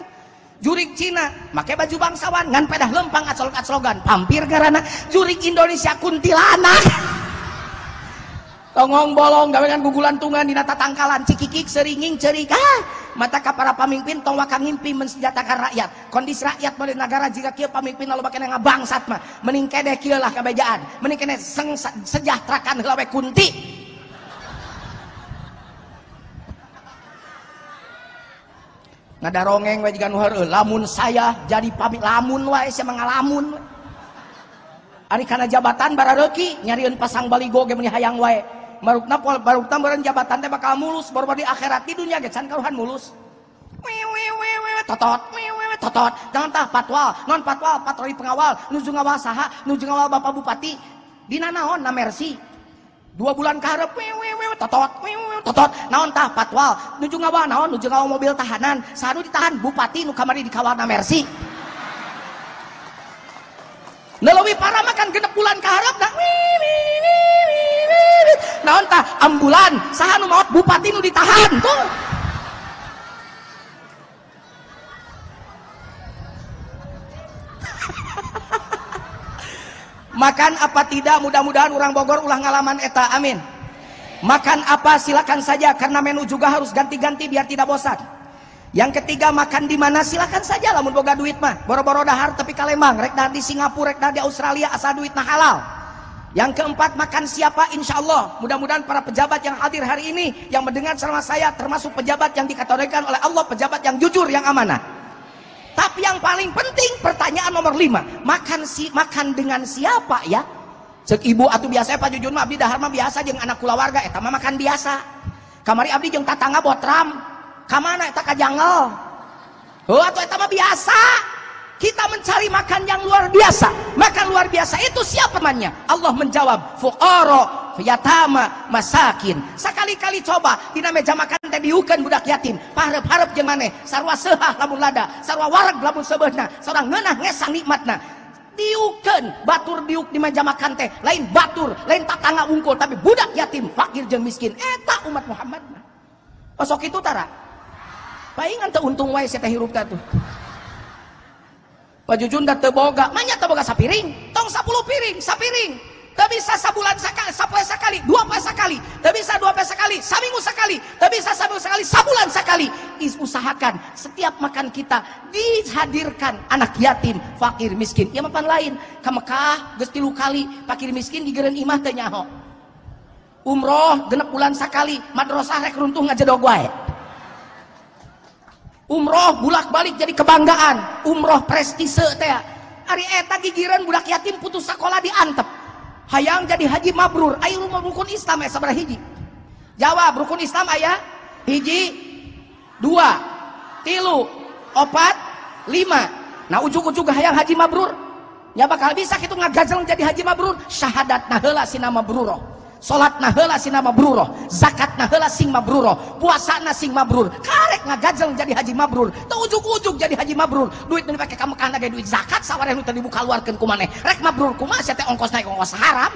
Jurig Cina make baju bangsawan ngan pedah lempang acolok-acologan, pampir ngaranna. Jurig Indonesia kuntilanak. Tongong bolong gawean gugulantungan dina tatangkalan cikikik seringing cerik mata ka para pamimpin tong waka ngimpi mensenjatakan rakyat. Kondisi rakyat meureun negara jika kieu pamimpin loba kena ngabangsat mah mending kedeh kieu lah kabejaan mending kena sejahterakan heula we kunti. Ngadarongeng we jiga nu heureul lamun saya jadi pamit lamun wae sia mangalamun we. Ari kana jabatan barareuki nyarieun pasang baligo ge meuni hayang wae. Barukna beureun jabatan teh bakal mulus baru di akhirat di dunia ge can karuhan mulus. Totot jangan tah patwal non patwal patroli pengawal nuju ngawal saha nuju ngawal bapak bupati dina naon na mercy 2 bulan kaharep totot naon tah patwal nuju ngawal naon nuju ngawal mobil tahanan saha nu ditahan bupati nu kamari dikawal na mercy. Nelewi para makan 6 bulan kaharep dah naon tah ambulan saha nu maot bupati nu ditahan tuh. Makan apa tidak mudah-mudahan orang Bogor ulah ngalaman eta amin. Makan apa silakan saja karena menu juga harus ganti-ganti biar tidak bosan. Yang ketiga makan di mana silakan saja lamun boga duit mah boro-boro dahar tapi ka Lembang rek dahar di Singapura rek dahar di Australia asal duitna halal. Yang keempat makan siapa insya Allah mudah-mudahan para pejabat yang hadir hari ini yang mendengar ceramah saya termasuk pejabat yang dikategorikan oleh Allah pejabat yang jujur yang amanah. Tapi yang paling penting pertanyaan nomor 5 makan dengan siapa ya? Cek ibu atuh biasa Pak Jujun mah abdi dahar mah biasa jeung anak kulawarga eta mah makan biasa. Kamari abdi jeung tatangga botram. Kamana eta ka jangel? Oh atuh eta mah biasa. Kita mencari makan yang luar biasa. Makan luar biasa itu siapa temannya? Allah menjawab, fuqara, yatama, masakin. Sekali-kali coba dina meja makan teh diukeun budak yatim. Paharep-harep jeung maneh, sarua seunah lamun lada, sarua wareg lamun sebeutna, sarua ngeunah ngesang nikmatna. Diukeun, batur diuk di meja makan teh, lain batur, lain tatangga unggul tapi budak yatim, fakir jeung miskin. Eta umat Muhammad mah. Osok itu tara. Paingan teu untung wae sia teh hirup teh tuh. Pak Jujun da teu boga, manya teu boga sapiring, tong 10 piring, sapiring. Teu bisa sabulan sakali, sapoe sakali, 2 poe sakali, teu bisa 2 poe sakali, saminggu sakali, teu bisa saminggu sakali, sabulan sakali. diusahakan setiap makan kita dihadirkan anak yatim, fakir, miskin. Ya mapan lain ke Mekah geus 3 kali fakir miskin digeureun imah teh nyaho. Umroh 6 bulan sakali, madrasah rek runtuh ngajedog wae. Umroh bulak-balik jadi kebanggaan, umroh prestise teh. Ari eta gigireun budak yatim putus sekolah diantep. Hayang jadi haji mabrur. Aya rukun Islam aya sabaraha hiji? Jawab, rukun Islam aya hiji, 2, 3, 4, 5. Nah ujug-ujug hayang haji mabrur. Nya bakal bisa kitu ngagajeleng jadi haji mabrur. Syahadatna heula sina mabruroh. Salatna heula sina mabruroh, zakatna heula sing mabruroh, puasana sing mabrur. Karek ngagajeleng jadi haji mabrur. Teu ujug-ujug jadi haji mabrur. Duit nu dipake ka Mekah ge duit zakat sawareh nu teu dibukaluarkeun ku maneh. Rek mabrur kumaha sia teh ongkos naik ongkos haram.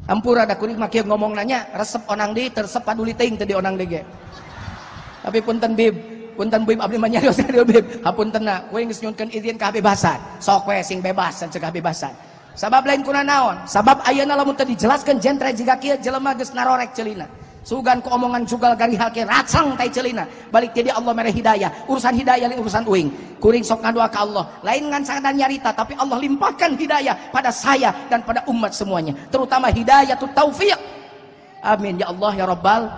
Ampura da kuring mah kieu ngomong nanya resep onang deui tersep paduli teuing teu di onang deui ge. Tapi punten bib, punten bib abdi mah nyarios bib. Hapuntenna, kuring geus nyunkeun izin kabebasan. Sok we sing bebas can cegah bebasan. Sabab lain kuna naon? Sabab ayeuna lamun teu dijelaskeun jentre jiga kieu jelema geus narorek ceulina. Sugan ku omongan jugal garihal ke racang tai ceulina. Balik ti Allah mere hidayah. Urusan hidayah lain urusan uing. Kuring sok ngadoa ka Allah. Lain ngan sangadan nyarita tapi Allah limpahkan hidayah pada saya dan pada umat semuanya. Terutama hidayatut taufik. Amin ya Allah ya rabbal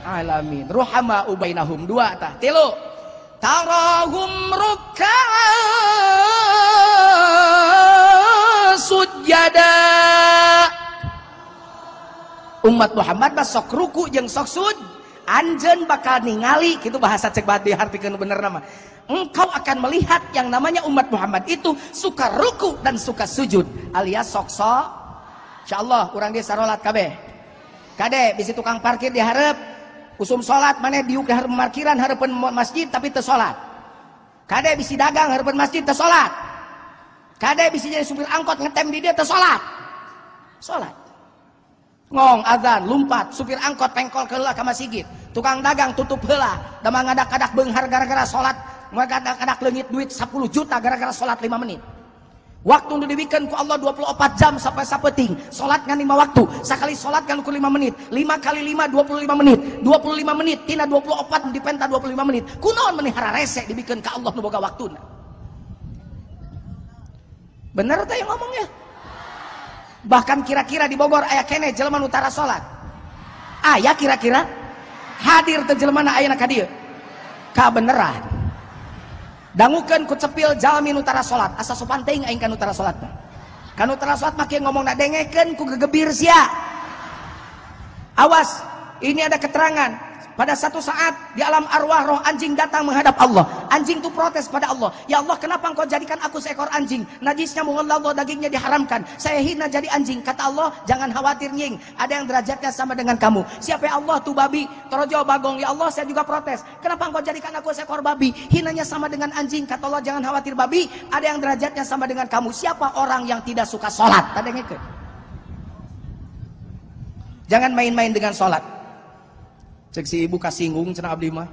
alamin. Ruhama ubainahum 2 tah. 3. Tarahum sujada. Umat Muhammad mah sok ruku jeung sok sujud. Anjeun bakal ningali kitu bahasa cek bae dihartikeun bener nama. Engkau akan melihat yang namanya umat Muhammad itu suka ruku dan suka sujud alias sok insyaallah urang dia sarolat kabeh. Kade bisi tukang parkir di hareup usum salat maneh diuk di hareup parkiran hareupeun masjid tapi teu salat. Kade bisi dagang hareupeun masjid teu salat. Kade bisa jadi supir angkot ngetem di dia teu salat. Salat. Ngong azan lumpat supir angkot pengkol keula ka masjid. Tukang dagang tutup heula. Da mangadak-adak beunghar gara-gara salat, mangadak-adak leungit duit 10 juta gara-gara salat 5 menit. Waktu nu dibikeun ku Allah 24 jam sampai sapeting. Salat ngan 5 waktu. Sakali salat ngan ukur 5 menit. 5 kali 5 25 menit. 25 menit tina 24 dipenta 25 menit. Kunaon menihara rese dibikeun ka Allah nu boga waktuna. Bener teh yang ngomongnya. Bahkan kira-kira di Bogor aya kene jelema nu tara salat. Aya kira-kira hadir teh jelemana ayeuna ka dieu. Kabeneran. Dangukeun ku cepil jalmi nu tara salat, asa sopan teuing aing ka nu tara salat. Ka nu tara salat mah kieu ngomongna dengekeun ku gegebir sia. Awas, ini ada keterangan. Pada satu saat di alam arwah roh anjing datang menghadap Allah. Anjing itu protes pada Allah. Ya Allah, kenapa engkau jadikan aku seekor anjing? Najisnya menghalal dagingnya diharamkan. Saya hina jadi anjing. Kata Allah, jangan khawatir nying. Ada yang derajatnya sama dengan kamu. Siapa ya Allah tuh babi? Torojo bagong. Ya Allah, saya juga protes. Kenapa engkau jadikan aku seekor babi? Hinanya sama dengan anjing. Kata Allah, jangan khawatir babi. Ada yang derajatnya sama dengan kamu. Siapa orang yang tidak suka sholat? Tadi ngeke. Jangan main-main dengan sholat. Cek si ibu kasinggung cenah abdi mah.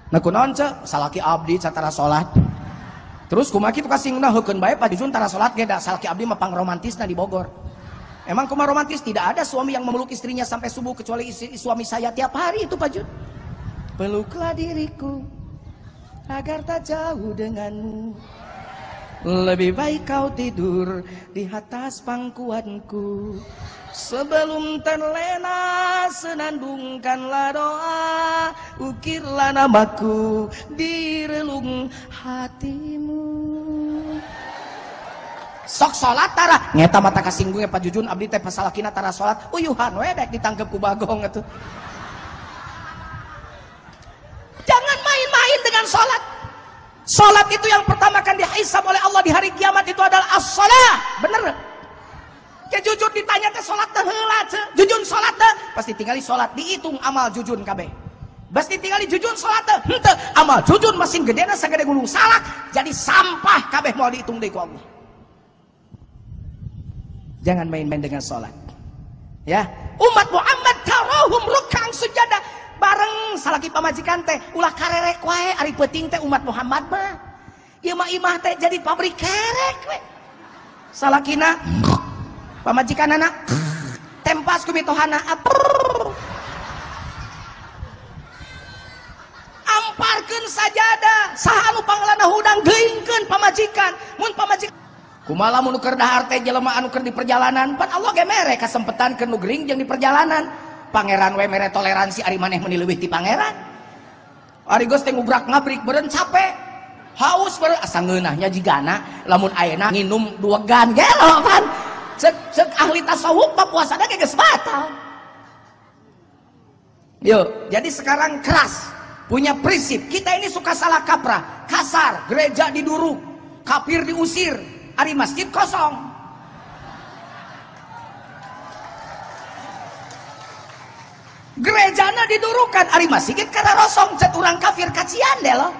Nah kunaon cek salaki abdi catara salat. Terus kumaha kitu kasingna heukeun bae padijun tara salat ge da salaki abdi mah pangromantisna di Bogor. Emang kumaha romantis? Tidak ada suami yang memeluk istrinya sampai subuh kecuali suami saya tiap hari itu Pak Jun. Peluklah diriku agar tak jauh denganmu. Lebih baik kau tidur di atas pangkuanku. Sebelum terlena senandungkanlah doa, ukirlah namaku di relung hatimu. Sok salat tara ngeta mata kasinggungnya Pak Jujun abdi teh pasalakina tara salat uyuhan we dek ditangkep ku bagong atuh. Jangan main-main dengan salat. Salat itu yang pertama akan dihisab oleh Allah di hari kiamat itu adalah as-shalah. Bener? Ke Jujun ditanya ke salat teh heula ce. Jujun salat teh pasti tinggali salat dihitung amal Jujun kabeh. Bas ditinggali Jujun salat teh henteu amal Jujun masing gedena sagede gunung salak jadi sampah kabeh moal dihitung deui ku Allah. Jangan main-main dengan salat. Ya, umat Muhammad tarahum ruk'an sujada bareng salaki pamajikan teh ulah karerek wae ari peuting teh umat Muhammad mah. Ieu mah imah teh jadi pabrik kerek we. Salakina pamajikan anak tempas ku mitohana Anggarkeun sajadah saha anu panglana hudang geingkeun pamajikan mun pamajikan kumaha mun keur dahar teh jelema anu keur di perjalanan pan Allah ge mere kasempetan keur nu gering jeung di perjalanan pangeran we mere toleransi ari maneh meuni leuwih ti pangeran ari geus teh ngubrak ngabrik beureun capek haus beureun asa ngeunahnya jigana lamun ayeuna nginum duegan gelo kan cek ahli tasawuf mah puasana ge geus batal. Yuk, jadi sekarang keras punya prinsip. Kita ini suka salah kaprah, kasar, gereja diduruk, kafir diusir, ari masjid kosong. Gerejana didurukan, ari masjid karena rosong, cet urang kafir kacian deh loh.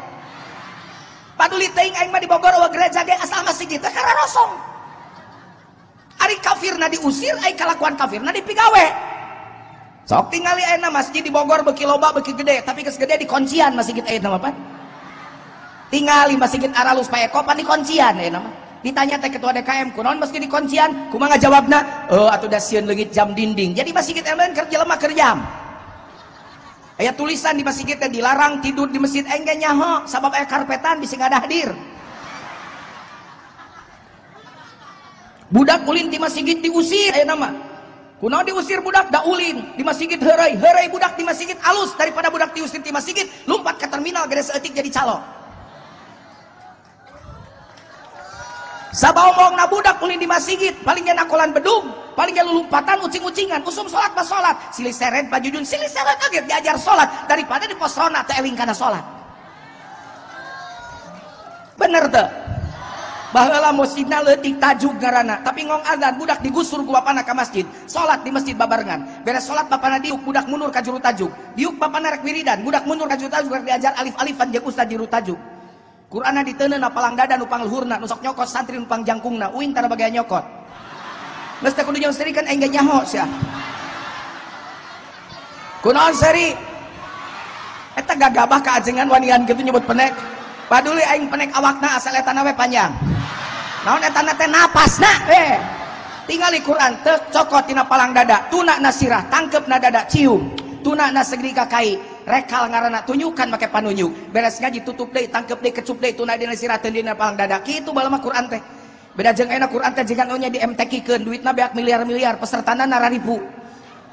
Paduli teuing aing mah di Bogor wa gereja ge asal masjid teh karena rosong. Ari kafirna diusir, aing kalakuan kafirna dipigawe. Sok tingali ayeuna masjid di Bogor beuki loba beuki gede tapi geus gede di kuncian masjid ayeuna mah pan. Tingali masjid Aralus Paekopan di kuncian ayeuna mah. Ditanya teh ketua DKM kunaon masjid di kuncian? Kumaha ngajawabna? Atuh da sieun leungit jam dinding. Jadi masjid ayeuna keur jelema keur jam. Aya tulisan di masjid teh dilarang tidur di masjid aing ge nyaho sabab aya karpetan bisi ngadah hadir. Budak ulin di masjid diusir ayeuna mah. Kunaon diusir budak da ulin di masjid heureuy budak di masjid alus daripada budak diusir di masjid lompat ke terminal gede seeutik jadi calo. Sabaomongna budak ulin di masjid paling nya nakolan bedung paling nya lulumpatan ucing-ucingan usum salat mah salat silih seret pajujun silih seret kaget diajar salat daripada di posrona teh eling kana salat. Bener teu? Baheula masjidna leutik tajuk ngaranna tapi ngong adzan budak digusur ku bapana ka masjid salat di masjid babarengan beres salat bapana diuk budak mundur ka juru tajuk diuk bapana rek wiridan budak mundur ka juru tajuk rek diajar alif-alifan jeung ustaz juru tajuk Qur'anna diteuneun palang dada nu pangluhurna nu sok nyokot santri nu pangjangkungna uing tara bagaya nyokot geus teh kudu jeung serikeun aing ge nyaho sia kunaon seri eta gagabah ka ajengan wanian kitu nyebut penek paduli aing penek awakna asal etana we panjang naon etana teh napasna tingali Quran teu cokot tina palang dada tuna nasirah tangkeupna dada cium tuna na segeri ka kai rekal ngaranna tunjukkan make panunjuk beres ngaji tutup deui tangkep deui kecup deui tuna dina sirah teu dina palang dada kitu bae mah Quran teh beda jeung ayeuna Quran teh jigan nya di MTQ-keun duitna beak miliar-miliar pesertana nararibu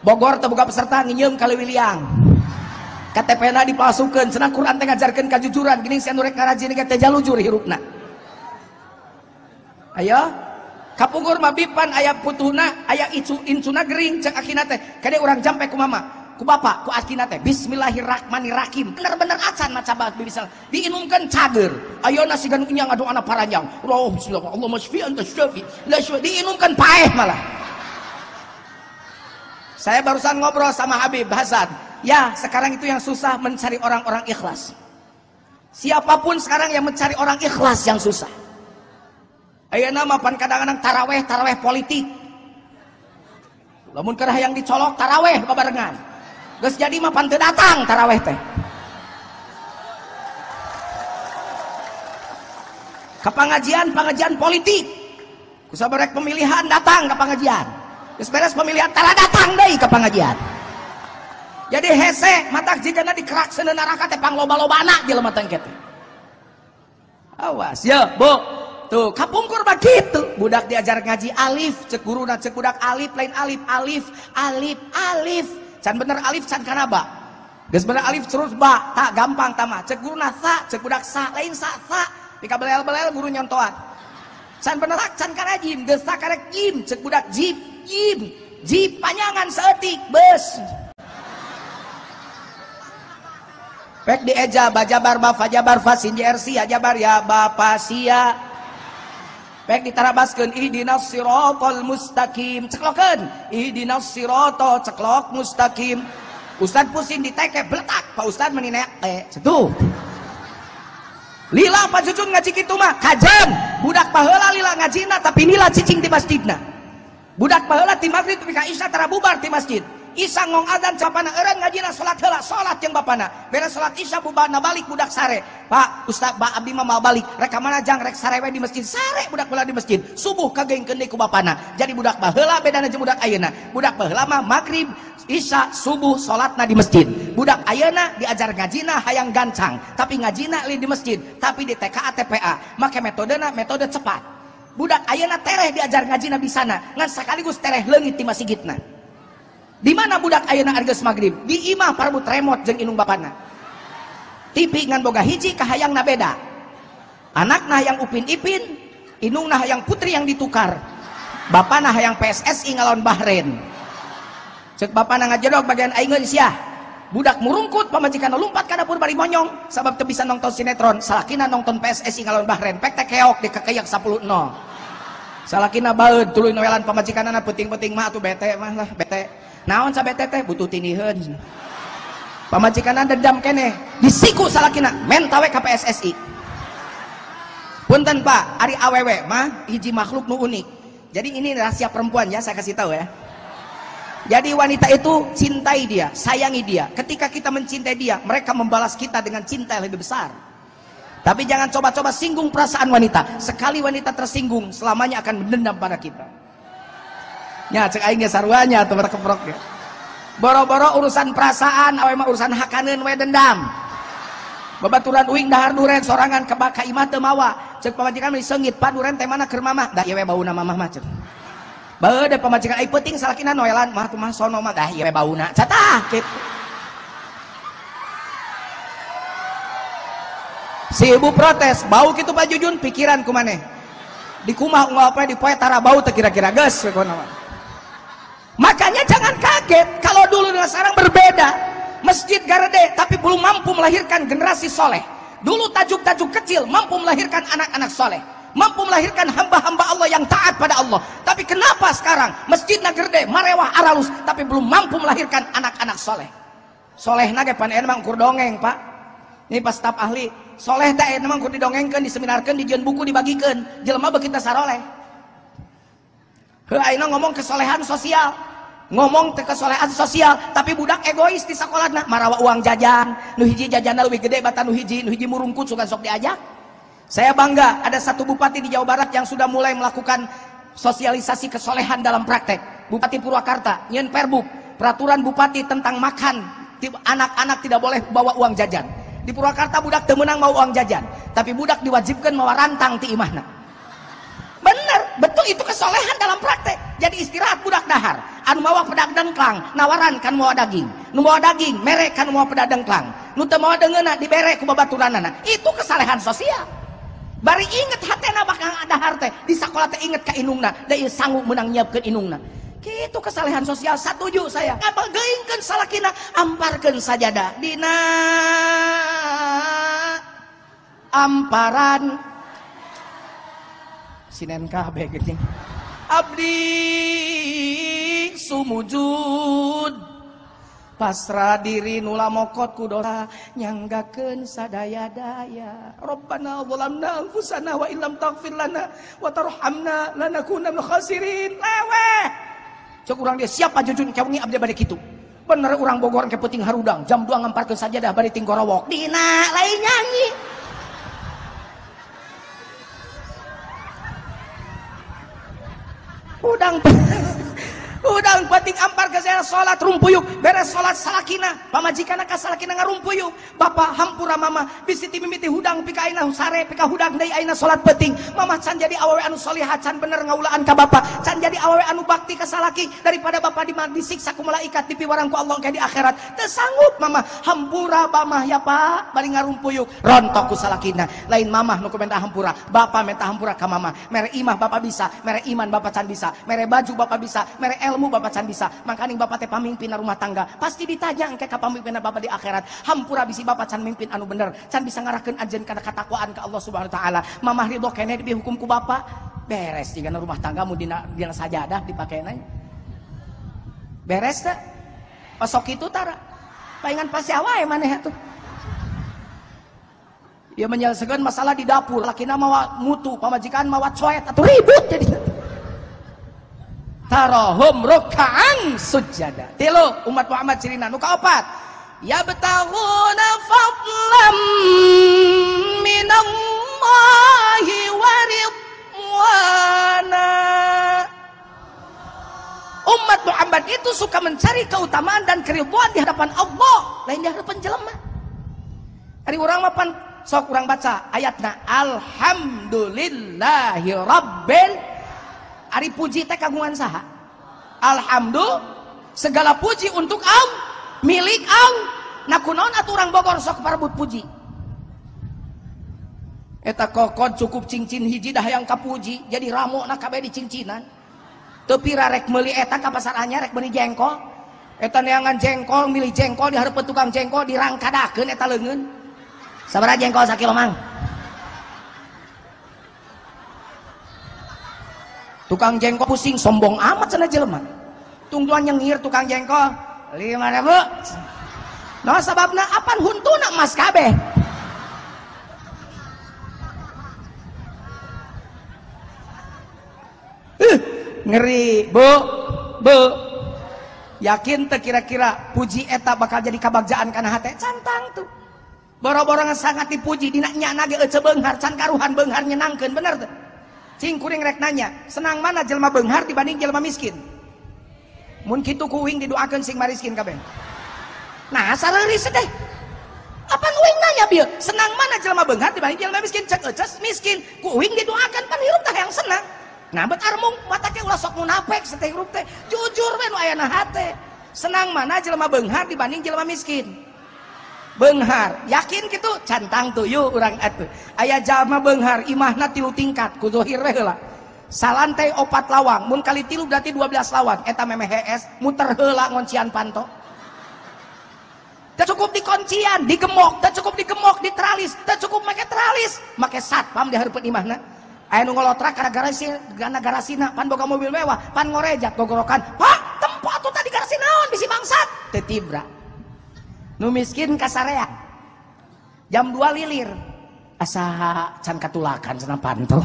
Bogor teu boga peserta nginyeum ka leuwih liang KTP-na dipalsukeun cenah Quran teh ngajarkeun kajujuran geuning si anu rek ngarajin ge teh jalujur hirupna. Ayo kapungkur mah bipan aya putuhna aya incuna gering cek akina teh kade urang jampe ku mama ku bapak ku akina teh bismillahirrahmanirrahim bener-bener acan maca bae bisa diinumkeun cager ayeuna sigan unyang adu anak paranjang bismillah Allahumma shfi anta syafi la syfi diinumkeun paeh malah. Saya barusan ngobrol sama Habib Hasan ya sekarang itu yang susah mencari orang-orang ikhlas siapapun sekarang yang mencari orang ikhlas yang susah. Ayeuna mah pan kadang-kadang taraweh politik. Lamun keur hayang dicolok taraweh babarengan. Geus jadi mah pan teu datang taraweh teh. Ka pengajian politik. Ku sabarek pemilihan datang ka pengajian. Geus beres pemilihan tara datang deui ka pengajian. Jadi hese matak jigana dikerak seuneun neraka teh pangloba-lobana jelema teh kitu. Awas ya, Bu. Tuh kapungkur begitu budak diajar ngaji alif cek guruna cek budak alif lain alif can bener alif can kanaba geus bener alif terus ba tak gampang tama cek guruna sa cek budak sa lain sa pika belel-belel guru nyontoan can bener can kana jim geus sa karek jim cek budak jip panjangan seeutik beus pek dieja bajabar ba fajabar fasin jersi ajabar ya bapasia pek ditarabaskeun ihdinas siratal mustaqim ceklokeun ihdinas sirata ceklok mustaqim ustad pusing diteke bletak pak ustad meni neak teh cetuh lila pajucun ngaji kitu mah kajem budak paheula lila ngajina tapi nila cicing di masjidna budak paheula ti maghrib tapi ka isya tara bubar ti masjid Isya ngong adzan bapana eureun ngajina salat heula, salat jeung bapana. Beres salat Isya bubana balik budak sare. Pak, Ustaz Ba abdi mah mau balik. Rek ka mana jang rek sare we di masjid. Sare budak heula di masjid. Subuh kagengkeun deui ku bapana. Jadi budak baheula bedana jeung budak ayeuna. Budak baheula mah magrib, Isya, subuh salatna di masjid. Budak ayeuna diajar ngajina hayang gancang, tapi ngajina li di masjid, tapi di TKA TPA. Make metodena metode cepat. Budak ayeuna tereh diajar ngajina bisana ngan sekaligus tereh leungit di masjidna. Di mana budak ayeuna argeus magrib? Di imah parabut remote jeung inung bapana. TV ngan boga hiji kahayangna beda. Anakna hayang Upin Ipin, inungna hayang Putri yang ditukar. Bapana hayang PSSI ngalawan Bahrain. Cek bapana ngajedog bagian aing geus sia. Budak murungkut pamajikanna lumpat ka dapur bari monyong sabab teu bisa nonton sinetron. Salakina nonton PSSI ngalawan Bahrain, pek teh keok di kakeyak 10-0. Salakina baeud tuluy noelan pamajikanana peuting-peuting mah atuh bete mah lah bete. Naon sa bete teh butuh tiniheun. Pamajikanana dendam keneh, disiku salakina men tawe ka PSSI. Punten Pak, ari awewe mah hiji makhluk nu unik. Jadi ini rahasia perempuan ya, saya kasih tahu ya. Jadi wanita itu cintai dia, sayangi dia. Ketika kita mencintai dia, mereka membalas kita dengan cinta yang lebih besar. Tapi jangan coba-coba singgung perasaan wanita. Sekali wanita tersinggung, selamanya akan mendendam pada kita. Ya, cek aing sarwanya atau berkeprok ya. Boro-boro urusan perasaan, awe mah urusan hakaneun we dendam. Babaturan uing dahar duren sorangan ke baka imah teu mawa. Cek pamajikan mah diseungit, "Pak duren teh mana keur mamah?" Da ieu we bauna mamah mah cek. Bae da pamajikan ai peuting salakina noelan mah kumaha sono mah dah ieu we bauna. Catah kitu. Si ibu protes, "Bau kitu Pak Jujun pikiran kumaneh?" Di kumah unggal apa di poe tara bau teh kira-kira geus we kono. Makanya jangan kaget kalau dulu dengan sekarang berbeda. Masjid garede tapi belum mampu melahirkan generasi soleh. Dulu tajuk-tajuk kecil mampu melahirkan anak-anak soleh, mampu melahirkan hamba-hamba Allah yang taat pada Allah. Tapi kenapa sekarang masjid gede marewah aralus tapi belum mampu melahirkan anak-anak soleh? Soleh nage pan emang kur dongeng Pak. Ini pas staf ahli soleh teh emang kur didongengkeun, diseminarkeun, dijieun buku dibagikeun. Jelema beu kita saroleh. Heuh ayeuna ngomong kesolehan sosial. Ngomong teh kesolehan sosial tapi budak egois di sakolahna marawa uang jajan nu hiji jajanna leuwih gede batan nu hiji murungkut sugan sok diajak. Saya bangga ada satu bupati di Jawa Barat yang sudah mulai melakukan sosialisasi kesolehan dalam praktek. Bupati Purwakarta nyeun perbuk peraturan bupati tentang makan, anak-anak tidak boleh bawa uang jajan. Di Purwakarta budak teu meunang mau uang jajan tapi budak diwajibkan mawa rantang ti imahna. Bener, betul itu kesolehan dalam praktek. Jadi istirahat budak dahar anu mawa pedag dengklang nawaran kan mawa daging, nu mawa daging mere kan mawa pedag dengklang, nu teu mawa deungeuna dibere ku babaturanana. Itu kesalehan sosial. Bari inget hatena bakal dahar teh di sakola teh inget ka inungna da ieu sanggup meunang nyiapkeun inungna. Kitu kesalehan sosial. Satuju saya ngabageingkeun salakina amparkeun sajadah dina amparan sinen kabeh geuning abdi sumujud pasrah diri nula mokot ku dosa nyanggakeun sadaya-daya. Rabbana zalamna anfusana wa illam taghfir lana wa tarhamna lanakunanna minal khasirin. Leweh cek urang dia siapa jujun kawengi abdi bade kitu. Bener urang Bogor ke peuting harudang jam 2 ngamparkeun sajadah bari ting gorowok dina lain nyanyi. Udang penting ampar ke saya salat rumpuyuk beres salat salakina pamajikanna ka salakina ngarumpuyuk bapak hampura mama bisi ti mimiti hudang pika aina sare pika hudang deui aina salat penting mama can jadi awewe anu salihah can bener ngaulaan ka bapak can jadi awewe anu bakti ka salaki daripada bapak disiksa ku malaikat dipiwarang ku Allah kayak di akhirat teu sanggup mama hampura mama ya pak bari ngarumpuyuk rontok ku salakina lain mamah nu kumenta hampura bapak menta hampura ka mama mere imah bapak bisa mere iman bapak can bisa mere baju bapak bisa mere ilmu bapak can bisa mangkaning bapak teh pamimpin rumah tangga pasti ditanya engke ka pamimpinna bapak di akhirat hampura bisi bapak can mimpin anu bener can bisa ngarahkeun anjeun kana katakwaan ka Allah Subhanahu wa taala mamah ridho keneh dihukum ku bapak beres jigana rumah tanggamu dina sajadah dipakena beres teh pasok kitu tara paingan pasya wae maneh atuh ieu menyelesaikan masalah di dapur lakina mawa mutu pamajikan mawa coet atuh ribut jadi tarahum ruk'an sujada. Tilu umat Muhammad cirina. Nu kaopat yabtaghuna fadlam minallahi wa ridwana. Umat Muhammad itu suka mencari keutamaan dan keridhaan di hadapan Allah, lain di hadapan jelema. Ari urang mah pan sok urang baca ayatna alhamdulillahi rabbil. Ari puji teh kagungan saha? Alhamdulillah, segala puji untuk Allah, milik Allah. Nah kunaon atuh urang Bogor sok parebut puji. Eta kokod cukup cincin hiji dah yang kapuji, jadi ramona kabeh di cincinan. Teu pira rek meuli eta ka pasar anyar rek beli jengkol. Eta neangan jengkol, milih jengkol di hareupeun tukang jengkol dirangkadakeun eta leungeun. Sabaraha jengkol sakilo mang? Tukang jengkol pusing sombong amat cenah jelema. Tungguan nyengir tukang jengkol 5.000. Nah sababna apan huntuna emas kabeh. Ngeri bu yakin teh kira-kira puji eta bakal jadi kabagjaan kana hate cantang tuh boro-boro sangat dipuji dina nyana ge ece beunghar can karuhan beunghar nyenangkeun bener teh cing kuring rek nanya senang mana jelema beunghar dibanding jelema miskin mun kitu kuing didoakeun sing mariskin kabeh nah sareuris teh apan uing nanya bieu senang mana jelema beunghar dibanding jelema miskin cek ece miskin kuing didoakeun pan hirup teh yang senang. Nah bet armung mata ke ulah sok munafik seteh huruf teh jujur we nu aya na hate senang mana jelema beunghar dibanding jelema miskin beunghar yakin kitu cantang tuh yuk urang atuh aya jalma beunghar imahna 3 tingkat ku zahir we heula salantai 4 lawang mun kali 3 berarti 12 lawang eta memeh hees muter heula ngoncian panto teu cukup dikuncian digemok teu cukup digemok diteralis teu cukup make teralis make satpam di hareupeun imahna. Aya nu ngolotrak kana garasina pan boga mobil mewah pan ngorejak gogorokan pak tempo atuh tadi garasi naon bisi bangsat teu tibra nu miskin kasarea jam 2 lilir asa can katulakan cenah panto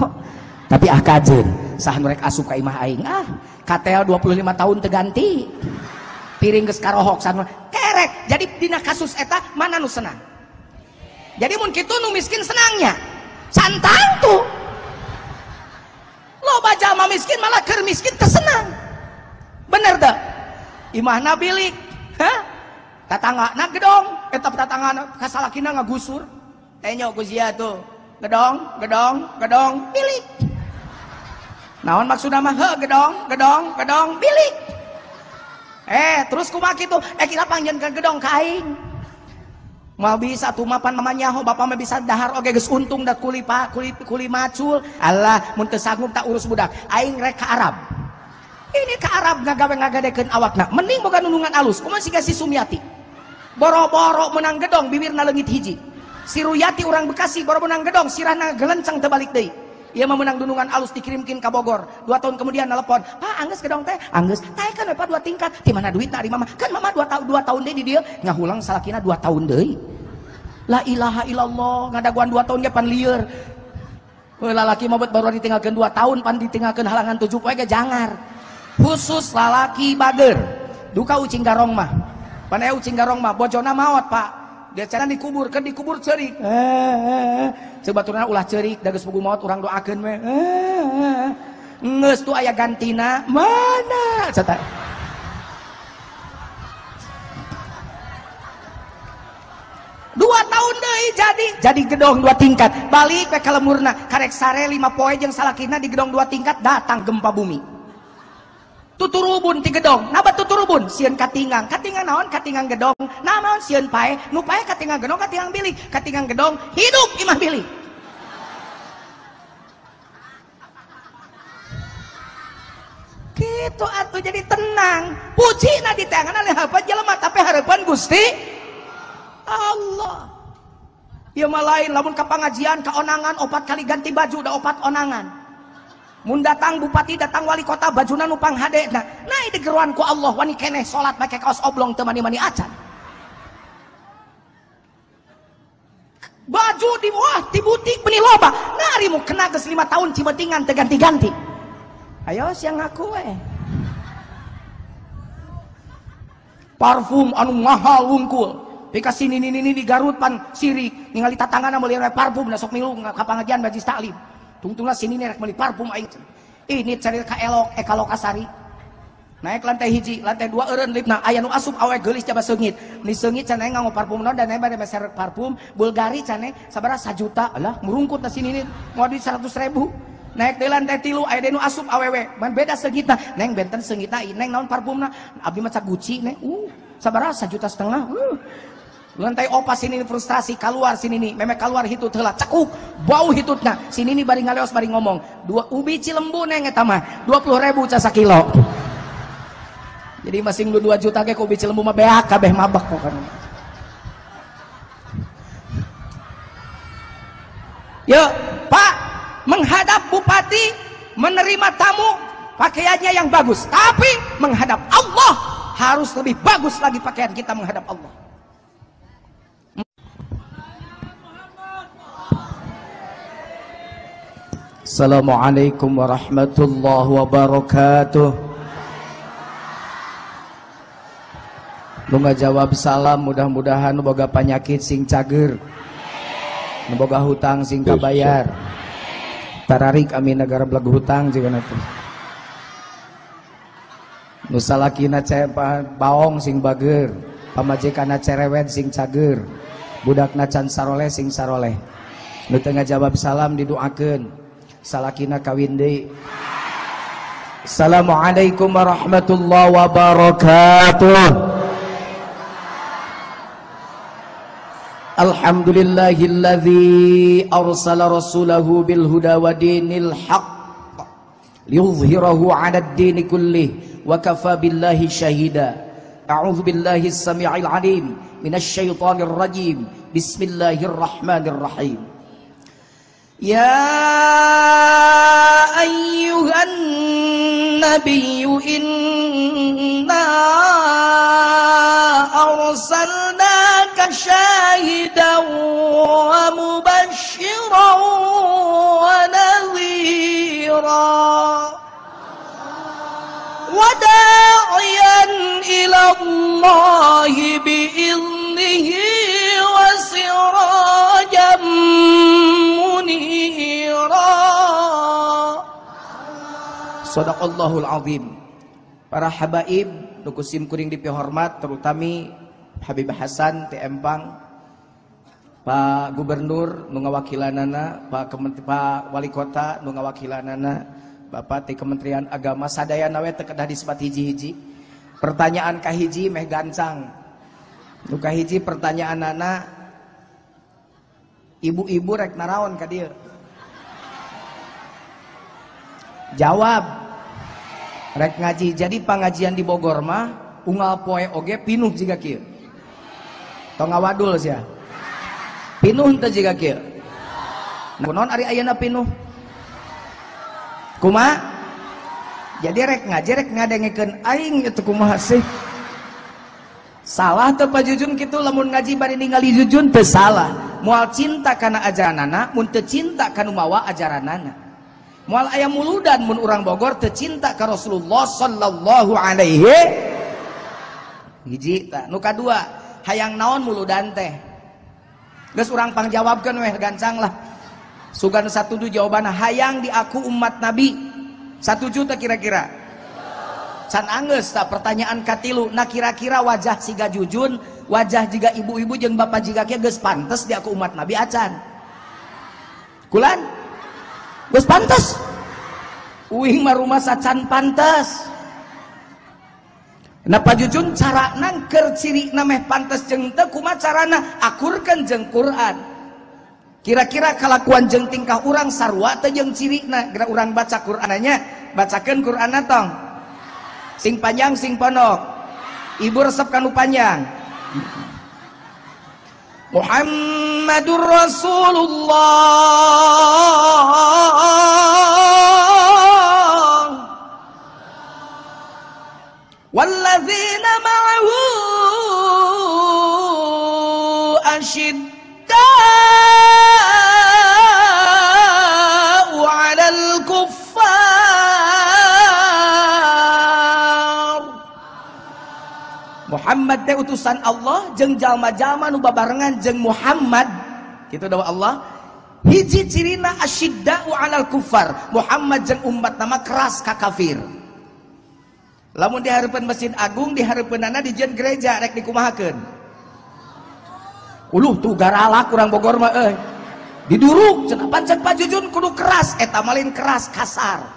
tapi kajeun saha nu rek asup ka imah aing KTL 25 tahun teu ganti piring geus karohok san kerek jadi dina kasus eta mana nu senang jadi mun kitu nu miskin senangnya cantang tuh loba jalma miskin malah keur miskin tersenang bener dah imahna bilik tatanggana gedong eta tatanggana kasalakina ngagusur enyo ku sia tuh gedong bilik naon maksudna mah gedong bilik terus kumaha kitu kira panjenengan gedong ka aing mau bisa tuh mapan mamanya ho bapak mah bisa dahar oge geus untung da kuli macul Allah mun teu sanggup tak urus budak aing rek ka Arab ini ka Arab ngagadekeun awakna mending boga nunungan alus kumaha siga si Sumiati boro-boro menang gedong bibirna leungit hiji si Ruyati urang Bekasi boro menang gedong sirahna gelencang teu balik deui ieu mah menang dunungan alus dikirimkeun ka Bogor 2 tahun kemudian nelpon pak anggeus gedong teh anggeus taekeun we pak 2 tingkat di mana duitna ari mama kan mama 2 tahun deui di dieu ngahulang salakina 2 tahun deui la ilaha illallah ngadaguan 2 tahun ge pan lieur lalaki mah baru ditinggalkeun 2 tahun pan ditinggalkeun halangan 7 poe ge jangar khusus lalaki bager duka ucing garong mah pan aya ucing garong mah bojona maot pak dia cara dikubur ceurik sebaturna ulah ceurik da geus puguh maot urang doakeun we geus tu aya gantina mana cata 2 tahun deui jadi gedong 2 tingkat balik ke kalemurna karek sare 5 poe jeung salakina di gedong 2 tingkat datang gempa bumi tuturubun ti gedong naba tuturubun sieun katingang naon katingang gedong naon sieun pae nu pae katingang gedong katingang bilik katingang gedong hidup imah bilik gitu atuh jadi tenang pujina di tangan oleh apa jelema tapi hareupeun Gusti Allah ieu mah lain lamun ka pangajian ka onangan 4 kali ganti baju da 4 onangan mun datang bupati datang wali kota bajuna nupang hade nah itu geruan ku Allah wani keneh salat make kaos oblong teu mani-mani acan baju di butik beni loba nah ari mu kena geus 5 tahun cimetingan teu ganti-ganti ayo siang ngaku we parfum anu mahal wungkul pika sini di Garut pan sirik ningali tatanganna meuli parfum da sok milu ka pangajian bajis taklim tungtungna sini rek meuli parfum aing ini cari ka elok ka Lokasari naik lantai hiji lantai 2 eureun lipna aya nu asup awe geulis coba seungit ni seungit cenah nganggo parfum naon dan bade meser parfum Bulgari cenah sabaraha 1 juta alah murungkut da sini mau di 100.000 naik di lantai 3 aya nu asup awewe man beda seungitna neng benten seungitna neng naon parfumna abdi maca Gucci neng sabaraha 1,5 juta lantai opas sini frustrasi keluar sini nih memek keluar hitut heula cekuk bau hitutna sini nih bari ngaleos bari ngomong 2 ubi Cilembu neng eta mah 20.000 ca sakilo jadi masing 2 juta ge ubi Cilembu mah beak kabeh mabak pokoknya yuk Pak menghadap bupati menerima tamu pakaiannya yang bagus tapi menghadap Allah harus lebih bagus lagi pakaian kita menghadap Allah. Assalamualaikum warahmatullahi wabarakatuh. Nu ngajawab salam mudah-mudahan nu boga panyakit sing cager, nu boga hutang sing kabayar. Tararik amin negara belagu hutang juga nanti. Nu salakina baong sing bager, pamajikana cerewet sing cager, budakna can saroleh sing saroleh. Nu teu ngajawab salam didoakeun. Salakina kawin deui. Assalamualaikum warahmatullahi wabarakatuh. Alhamdulillahilladzi arsala rasulahu bil huda wa dinil haqq liyudhhirahu 'ala ad-din kullih wa kafa billahi shahida. A'udzu billahi as-sami'il 'alim minasy syaithanir rajim. Bismillahirrahmanirrahim. Ya ayyuhan nabiyyu inna arsalnaka syahidan wa mubasysyiran wa nadhira wa da'iyan ila Allahi bi'idnihi wa sirajan Sadaqallahul azim. Para habaib nu kusim kuring dipihormat terutami Habib Hasan ti Empang, Pak Gubernur nu ngawakilanana, Pak Wali Kota nu ngawakilanana, Bapak ti Kementerian Agama sadayana we teu kedah disebat hiji-hiji. Pertanyaan kahiji meh gancang. Nu kahiji pertanyaanana ibu-ibu rek naraon ka dieu? Jawab. Rek ngaji. Jadi pangajian di Bogor mah unggal poe oge pinuh jiga kieu. Tong ngawadul sia. Pinuh teu jiga kieu. Kunaon ari ayeuna pinuh? Kumaha? Jadi rek ngaji rek ngadengekeun aing itu kumaha sih? Salah teu pajujun kitu lamun ngaji bari ningali jujun teu salah. Moal cinta kana ajaranana, mun teu cinta kana mawa ajaranana. Moal aya muludan mun urang Bogor teu cinta ka Rasulullah sallallahu alaihi hiji ta. Nu kadua, hayang naon muludan teh? Geus urang pangjawabkeun weh gancang lah. Sugan satuju jawabanna hayang diaku umat Nabi. 1 juta kira-kira. Can anggeus ta pertanyaan katilu. Nah kira-kira wajah siga jujun, wajah jiga ibu-ibu jeung bapak jiga kieu geus pantes diaku umat Nabi acan. Kulan geus pantes. Uing mah rumah sacan pantes. Na pajujun carana keur cirina meh pantes jeung teu kumaha carana akurkeun jeung Quran. Kira-kira kalakuan jeung tingkah urang sarua teh jeung cirina geura urang baca Qur'ananya, bacakeun Qur'anna tong. Sing panjang sing pondok. Ibu resep kanu panjang. Muhammadur Rasulullah walladzina ma'ahu asyidda'u 'alal kuffar Muhammad teh utusan Allah jeung jalma-jalma nu babarengan jeung Muhammad kitu dawa Allah hiji cirina asyidda'u 'alal kuffar Muhammad jeung umat nama keras ka kafir lamun di hareupeun Masjid Agung di hareupeunana di jeun gereja rek dikumahakeun uluh tuh garala kurang Bogor mah diduruk cenah pancen pajujun kudu keras eta malin keras kasar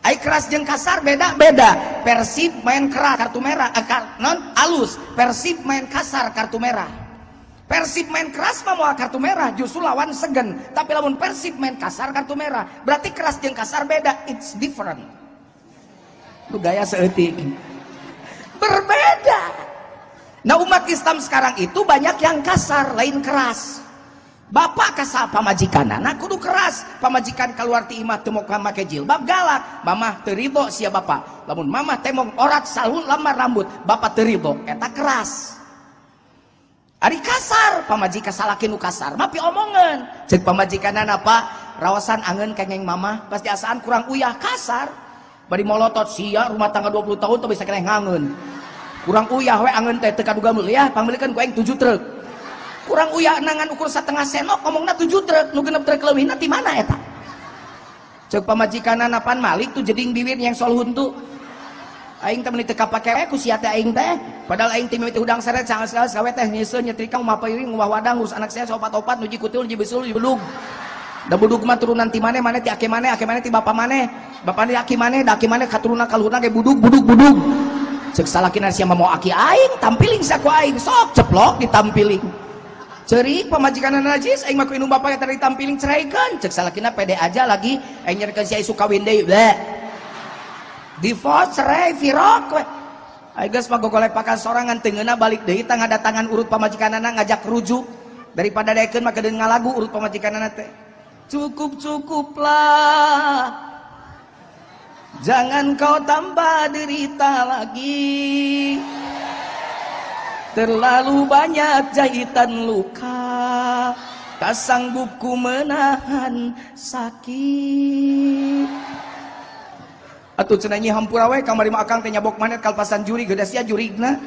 ai keras jeung kasar beda-beda Persib main keras kartu merah non alus Persib main kasar kartu merah Persib main keras mah moal kartu merah justru lawan segen tapi lamun Persib main kasar kartu merah berarti keras jeung kasar beda it's different itu gaya seeutik berbeda. Nah umat Islam sekarang itu banyak yang kasar lain keras bapak kasar pamajikanana kudu keras pamajikan keluar ti imah teu mau make jilbab galak mamah teu ridho sia bapak lamun mamah teh mong orat salun lamar rambut bapak teu ridho eta keras ari kasar pamajikan salaki nu kasar mah piomongan ceuk pamajikanana Pak rawasan angeun kengeng mamah pas diasaan kurang uyah kasar bari molotot sia rumah tangga 20 tahun teu bisa keneh ngangeun kurang uyah we angeun teh teu kaduga meuli ya pamilikeun ku aing 7 truk kurang uyah nangan ukur setengah senok ngomongna 7 truk nu genep truk leuwihna ti mana eta ceuk pamajikanana Pan Malik tuh jeding bibir yang solhun tuh aing teh meuli teu kapake we ku sia teh aing teh padahal aing teh mimiti hudang seret sangat sawe teh nyeuseun nyetrika umah peuring umah wadang urus anak saya opat-opat nuji kutil nuji besul nuji belug da budug mah turunan ti maneh maneh ti ake maneh ti bapa maneh bapa ni aki maneh da aki maneh katurunan kaluhurna ge budug ceuk salakina sia mau aki aing tampiling saku aing sok ceplok ditampiling ceurik pamajikanana najis aing mah ku indung bapa eta ditampiling ceraikeun ceuk salakina pede aja lagi aing nyerkeun sia isu kawin deui bleh divorce cerai virok we aing geus magogolek pakan sorangan teu ngeuna balik deui tah ngadatangan urut pamajikanana ngajak rujuk daripada daekeun mah kedeung ngalagu urut pamajikanana teh cukuplah jangan kau tambah derita lagi terlalu banyak jahitan luka tak sanggup ku menahan sakit atuh cenah nyi hampura we kamari mah akang teh nyabok manet kalpasan juri geuda sia jurigna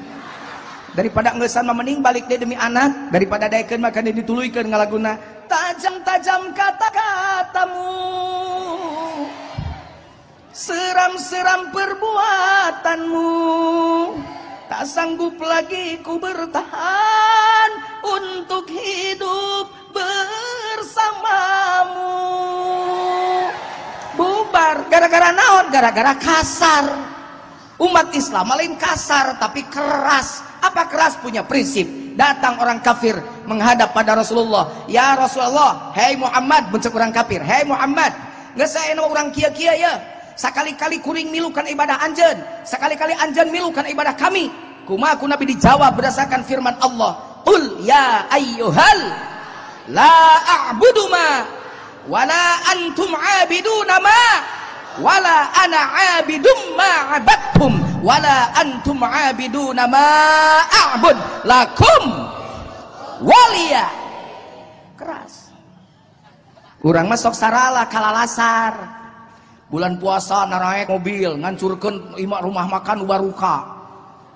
daripada ngeusan mah mending balik deh demi anak daripada daekeun mah kana dituluykeun ngalaguna tajam-tajam kata-katamu seram-seram perbuatanmu tak sanggup lagi ku bertahan untuk hidup bersamamu bubar gara-gara naon gara-gara kasar umat Islam lain kasar tapi keras apa keras punya prinsip datang orang kafir menghadap pada Rasulullah ya Rasulullah hei Muhammad bencek orang kafir hei Muhammad geus saena urang kieu-kieu ya sekali-kali kuring milukan ibadah anjeun sekali-kali anjeun milukan ibadah kami kumaha ku Nabi dijawab berdasarkan firman Allah qul ya ayyuhal la a'budu ma wala antum 'abiduna ma wala ana 'abidum ma 'abadtum wala antum 'abiduna ma a'bud lakum waliya keras urang mah sok sarala kalalasar bulan puasa naraek mobil ngancurkeun imah rumah makan baruka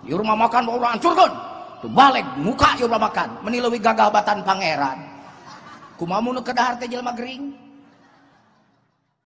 ieu rumah makan urang hancurkeun tuh balik muka ieu rumah makan meni leuwih gagal batan pangeran kumaha mun kedahar teh jelema gering